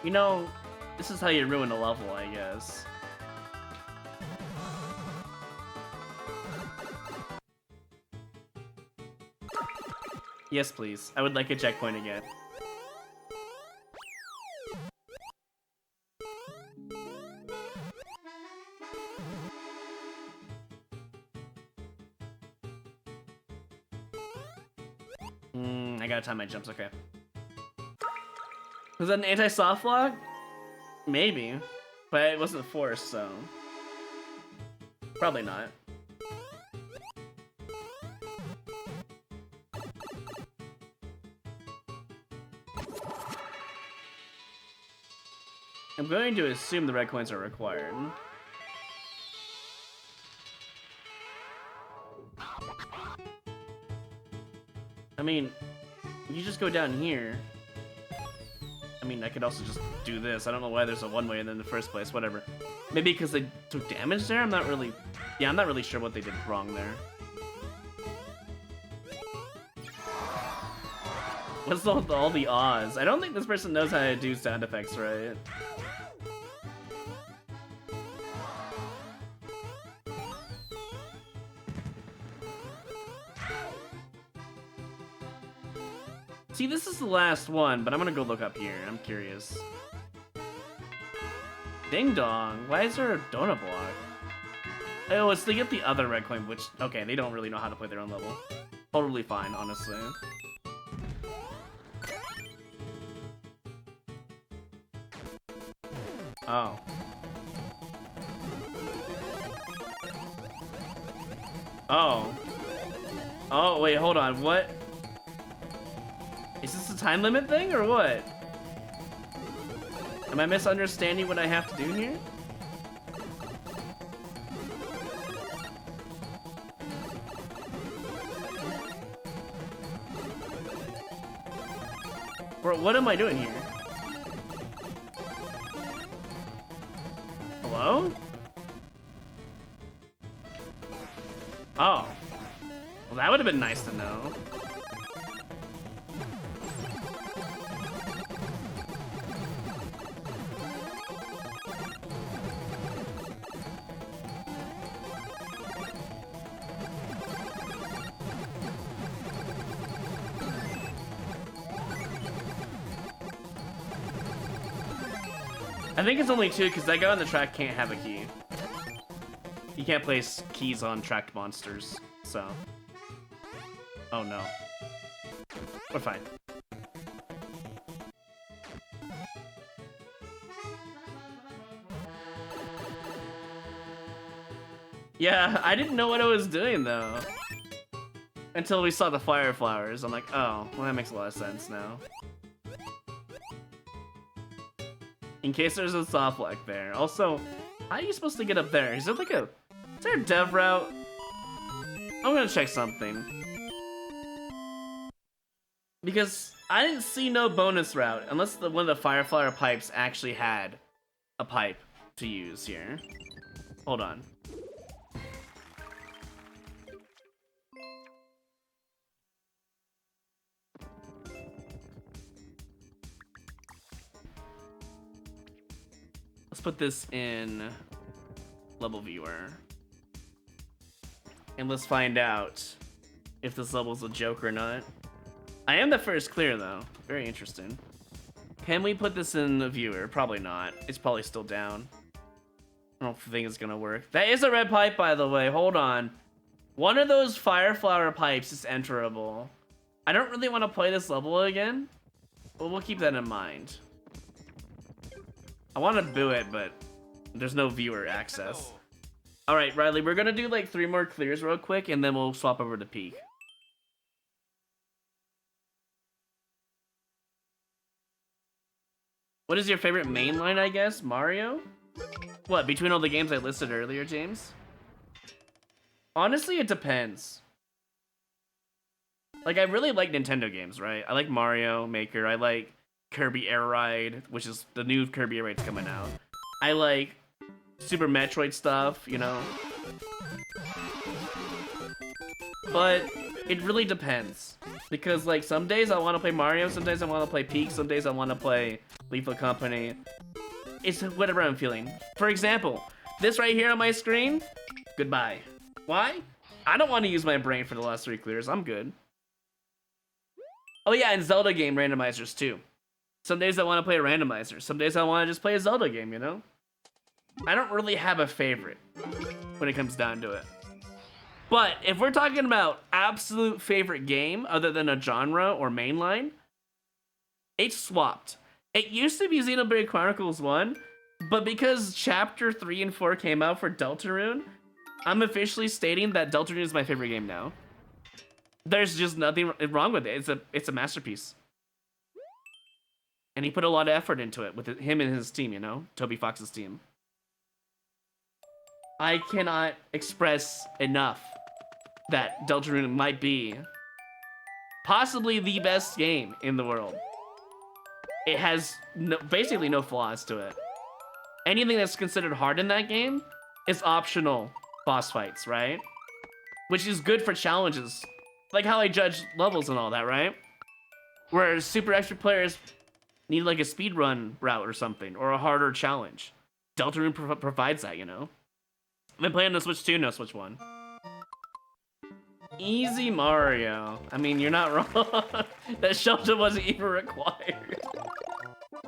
S1: You know, this is how you ruin a level, I guess. Yes, please. I would like a checkpoint again. I gotta time my jumps, okay. Was that an anti-soft lock? Maybe. But it wasn't forced, so... Probably not. I'm going to assume the red coins are required. I mean, you just go down here. I mean, I could also just do this. I don't know why there's a one-way in the first place. Whatever. Maybe because they took damage there? I'm not really sure what they did wrong there. What's all the awes? I don't think this person knows how to do sound effects right. See, this is the last one, but I'm gonna go look up here. I'm curious. Ding dong. Why is there a donut block? Oh, it's to get the other red coin, which, okay, they don't really know how to play their own level. Totally fine, honestly. Oh. Oh. Oh, wait, hold on. What? Is this a time limit thing or what? Am I misunderstanding what I have to do here? Or what am I doing here? Hello? Oh. Well, that would have been nice to know. I think it's only two because that guy on the track can't have a key. You can't place keys on tracked monsters, so. Oh no. We're fine. Yeah, I didn't know what I was doing though. Until we saw the fire flowers. I'm like, oh, well that makes a lot of sense now. In case there's a soft lock there. Also, how are you supposed to get up there? Is there a dev route? I'm gonna check something. Because I didn't see no bonus route unless one of the fire flower pipes actually had a pipe to use here. Hold on. Let's put this in level viewer. And let's find out if this level's a joke or not. I am the first clear though. Very interesting. Can we put this in the viewer? Probably not. It's probably still down. I don't think it's gonna work. That is a red pipe, by the way. Hold on. One of those fire flower pipes is enterable. I don't really want to play this level again, but we'll keep that in mind. I want to boo it, but there's no viewer access. All right, Riley, we're gonna do like 3 more clears real quick, and then we'll swap over to Peak. What is your favorite mainline, I guess? Mario? What, between all the games I listed earlier, James? Honestly, it depends. Like, I really like Nintendo games, right? I like Mario Maker, I like Kirby Air Ride, which is the new Kirby Air Ride's coming out. I like Super Metroid stuff, you know? But it really depends. Because, like, some days I want to play Mario, some days I want to play Peak, some days I want to play Lethal Company. It's whatever I'm feeling. For example, this right here on my screen, goodbye. Why? I don't want to use my brain for the last 3 clears. I'm good. Oh yeah, and Zelda game randomizers too. Some days I want to play a randomizer. Some days I want to just play a Zelda game, you know? I don't really have a favorite when it comes down to it. But if we're talking about absolute favorite game other than a genre or mainline, it's swapped. It used to be Xenoblade Chronicles 1, but because Chapter 3 and 4 came out for Deltarune, I'm officially stating that Deltarune is my favorite game now. There's just nothing wrong with it. It's a masterpiece. And he put a lot of effort into it with him and his team, you know? Toby Fox's team. I cannot express enough that Deltarune might be possibly the best game in the world. It has basically no flaws to it. Anything that's considered hard in that game is optional boss fights, right? Which is good for challenges. Like how I judge levels and all that, right? Where super extra players need like a speedrun route or something, or a harder challenge. Deltarune provides that, you know? I've been playing the Switch 2, no Switch 1. Easy Mario. I mean, you're not wrong. That shelter wasn't even required.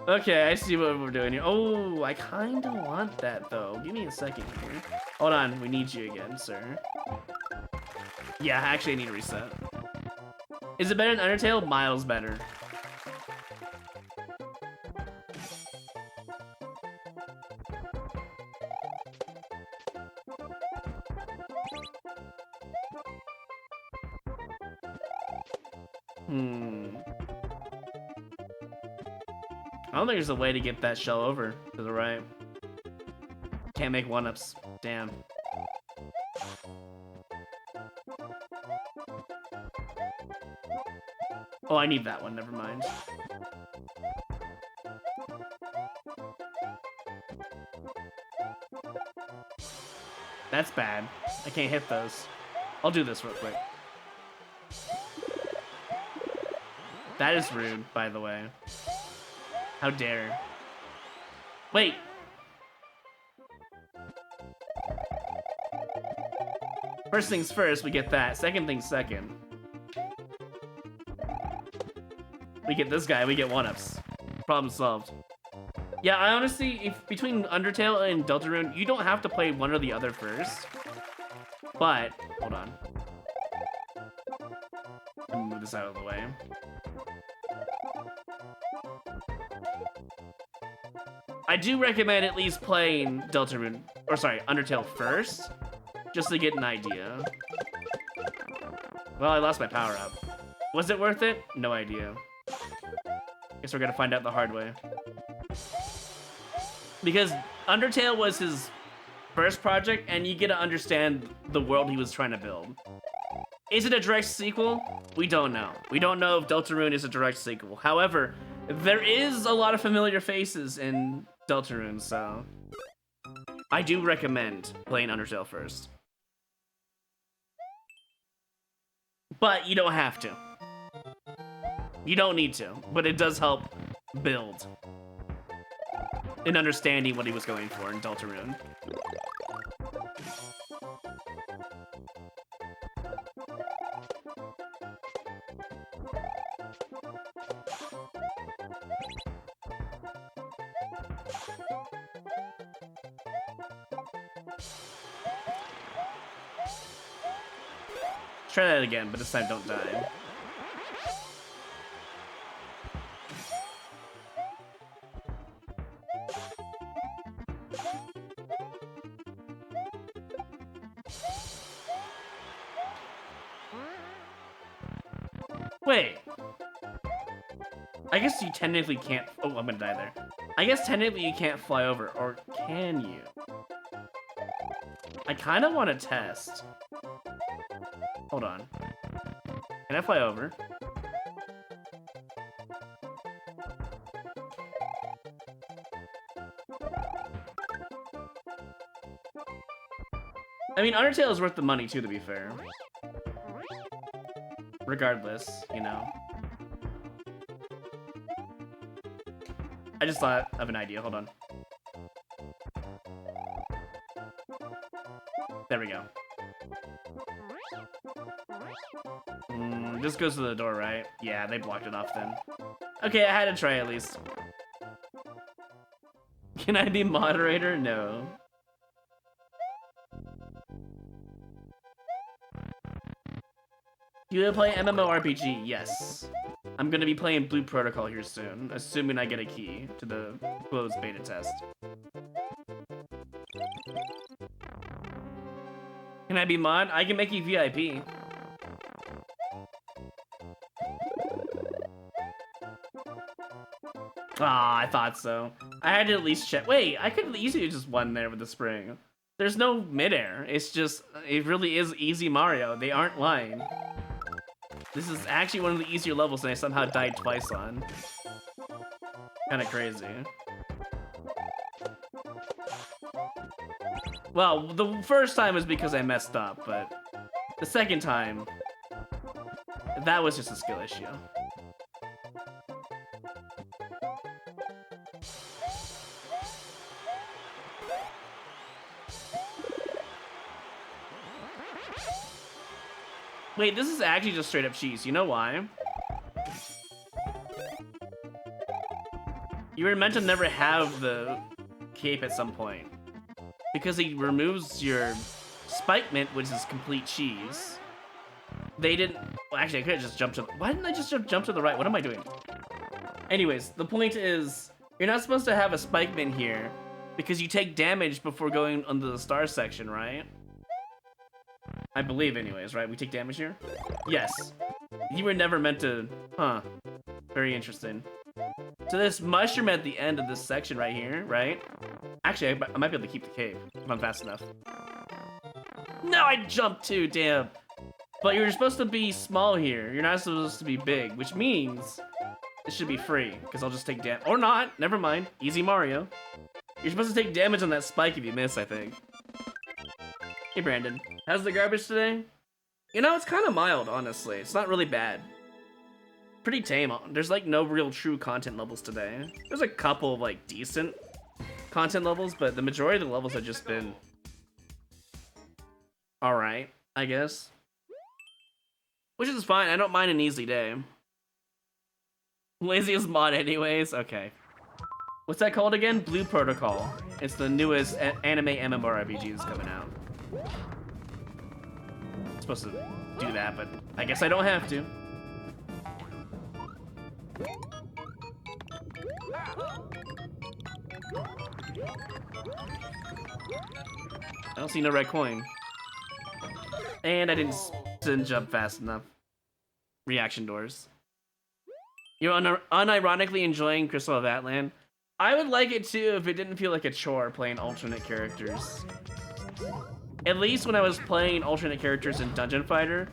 S1: Okay, I see what we're doing here. Oh, I kind of want that, though. Give me a second here. Hold on, we need you again, sir. Yeah, actually, I need to reset. Is it better than Undertale? Miles better. I don't think there's a way to get that shell over to the right. Can't make one-ups. Damn. Oh, I need that one. Never mind. That's bad. I can't hit those. I'll do this real quick. That is rude, by the way. How dare. Wait. First things first, we get that. Second things second. We get this guy, we get one-ups. Problem solved. Yeah, I honestly, if between Undertale and Deltarune, you don't have to play one or the other first. But, hold on. Let me move this out of the way. I do recommend at least playing Deltarune, or sorry, Undertale first, just to get an idea. Well, I lost my power up. Was it worth it? No idea. Guess we're gonna find out the hard way. Because Undertale was his first project, and you get to understand the world he was trying to build. Is it a direct sequel? We don't know. We don't know if Deltarune is a direct sequel. However, there is a lot of familiar faces in Deltarune, so I do recommend playing Undertale first. But you don't have to. You don't need to, but it does help build in understanding what he was going for in Deltarune. Try that again, but this time don't die. Wait. I guess you technically can't... Oh, I'm gonna die there. I guess technically you can't fly over, or can you? I kind of want to test. Hold on. Can I fly over? I mean, Undertale is worth the money too, to be fair. Regardless, you know. I just thought of an idea. Hold on. There we go. This goes to the door, right? Yeah, they blocked it off then. Okay, I had to try at least. Can I be moderator? No. Do you play MMORPG? Yes. I'm gonna be playing Blue Protocol here soon, assuming I get a key to the closed beta test. Can I be mod? I can make you VIP. Ah, I thought so. I had to at least check. Wait, I could easily just won there with the spring. There's no midair. It's just, it really is easy Mario. They aren't lying. This is actually one of the easier levels and I somehow died twice on. Kinda crazy. Well, the first time was because I messed up, but the second time, that was just a skill issue. Wait, this is actually just straight up cheese. You know why? You were meant to never have the cape at some point. Because he removes your spike mint, which is complete cheese. They didn't... Well, actually, I could have just jumped to... Why didn't I just jump to the right? What am I doing? Anyways, the point is, you're not supposed to have a spike mint here because you take damage before going under the star section, right? I believe anyways, right? We take damage here? Yes. You were never meant to... Huh. Very interesting. So this mushroom at the end of this section right here, right? Actually, I might be able to keep the cape if I'm fast enough. No, I jumped too, damn. But you're supposed to be small here. You're not supposed to be big, which means it should be free, because I'll just take damage. Or not, never mind. Easy Mario. You're supposed to take damage on that spike if you miss, I think. Hey, Brandon. How's the garbage today? You know, it's kind of mild, honestly. It's not really bad. Pretty tame. There's like no real true content levels today. There's a couple of like decent content levels, but the majority of the levels have just been alright, I guess. Which is fine. I don't mind an easy day. Laziest mod anyways? Okay. What's that called again? Blue Protocol. It's the newest anime MMORPG that's coming out. I'm supposed to do that, but I guess I don't have to. I don't see no red coin. And I didn't jump fast enough. Reaction doors. You're unironically enjoying Crystal of Atlan? I would like it too if it didn't feel like a chore playing alternate characters. At least when I was playing alternate characters in Dungeon Fighter,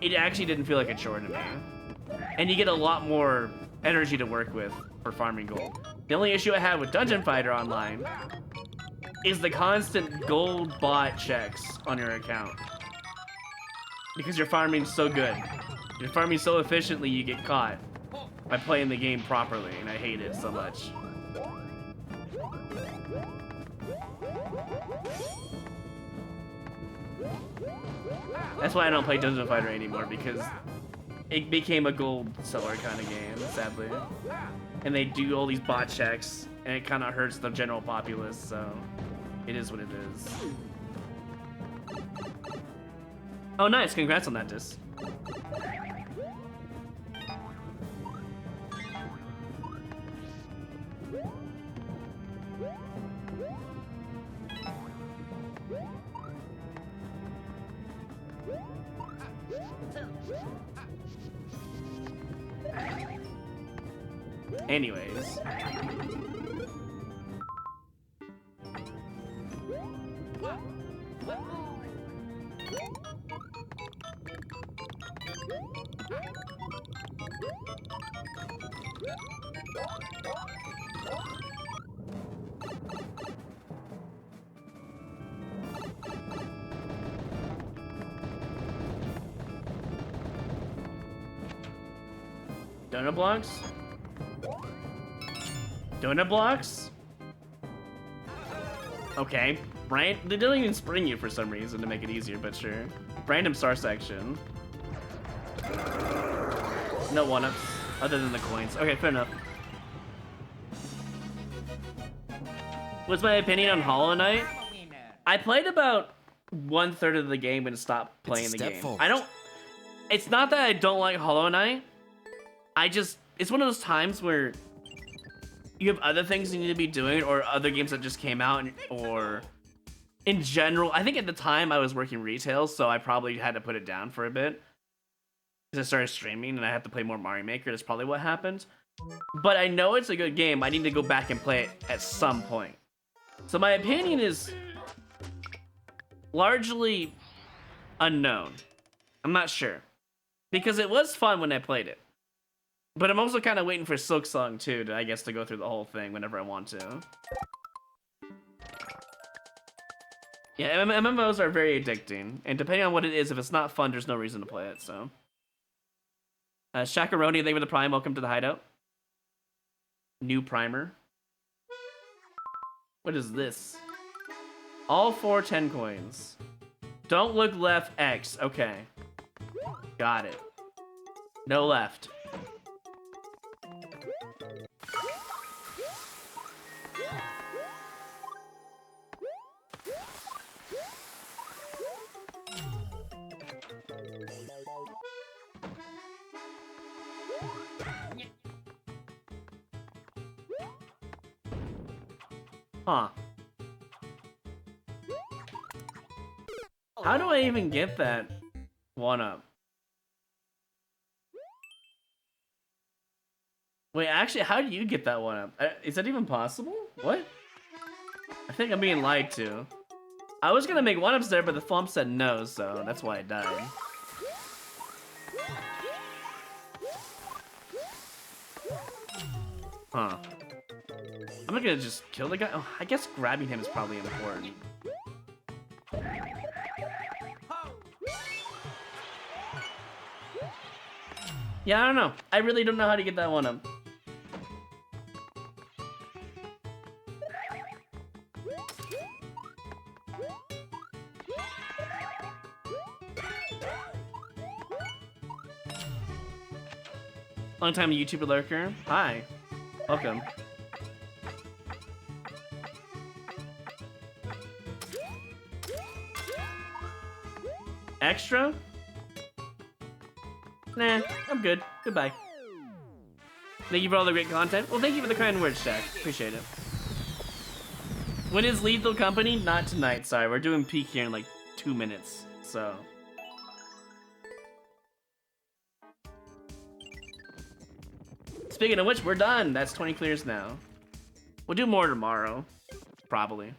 S1: it actually didn't feel like a chore to me. And you get a lot more energy to work with for farming gold. The only issue I have with Dungeon Fighter Online is the constant gold bot checks on your account. Because you're farming so good. You're farming so efficiently you get caught by playing the game properly, and I hate it so much. That's why I don't play Dungeon Fighter anymore, because it became a gold seller kind of game, sadly. And they do all these bot checks, and it kind of hurts the general populace, so it is what it is. Oh, nice. Congrats on that, Dis. Anyways. Donut blocks? Donut blocks? Okay. Right? They don't even spring you for some reason to make it easier, but sure. Random star section. No one-ups, other than the coins. Okay, fair enough. What's my opinion on Hollow Knight? I played about 1/3 of the game and stopped playing the game.
S4: Forward.
S1: It's not that I don't like Hollow Knight. It's one of those times where you have other things you need to be doing, or other games that just came out, or in general, I think at the time I was working retail, so I probably had to put it down for a bit. Because I started streaming and I had to play more Mario Maker. That's probably what happened. But I know it's a good game. I need to go back and play it at some point. So my opinion is largely unknown. I'm not sure. Because it was fun when I played it. But I'm also kind of waiting for Silk Song too, to, I guess, to go through the whole thing whenever I want to. Yeah, MMOs are very addicting. And depending on what it is, if it's not fun, there's no reason to play it, so. Shakaroni, thank you for the Prime. Welcome to the Hideout. New primer. What is this? All 4 10 coins. Don't look left, X. Okay. Got it. No left. Huh. How do I even get that 1-up? Wait, actually, how do you get that 1-up? Is that even possible? What? I think I'm being lied to. I was gonna make 1-ups there, but the Thwomp said no, so that's why I died. Huh. I'm not gonna just kill the guy. Oh, I guess grabbing him is probably important. Yeah, I don't know. I really don't know how to get that 1-up. Long time YouTuber lurker. Hi. Welcome. Extra? Nah, I'm good. Goodbye. Thank you for all the great content. Well, thank you for the kind words, Jack. Appreciate it. When is Lethal Company? Not tonight, sorry. We're doing peak here in like 2 minutes, so. Speaking of which, we're done. That's 20 clears now. We'll do more tomorrow. Probably.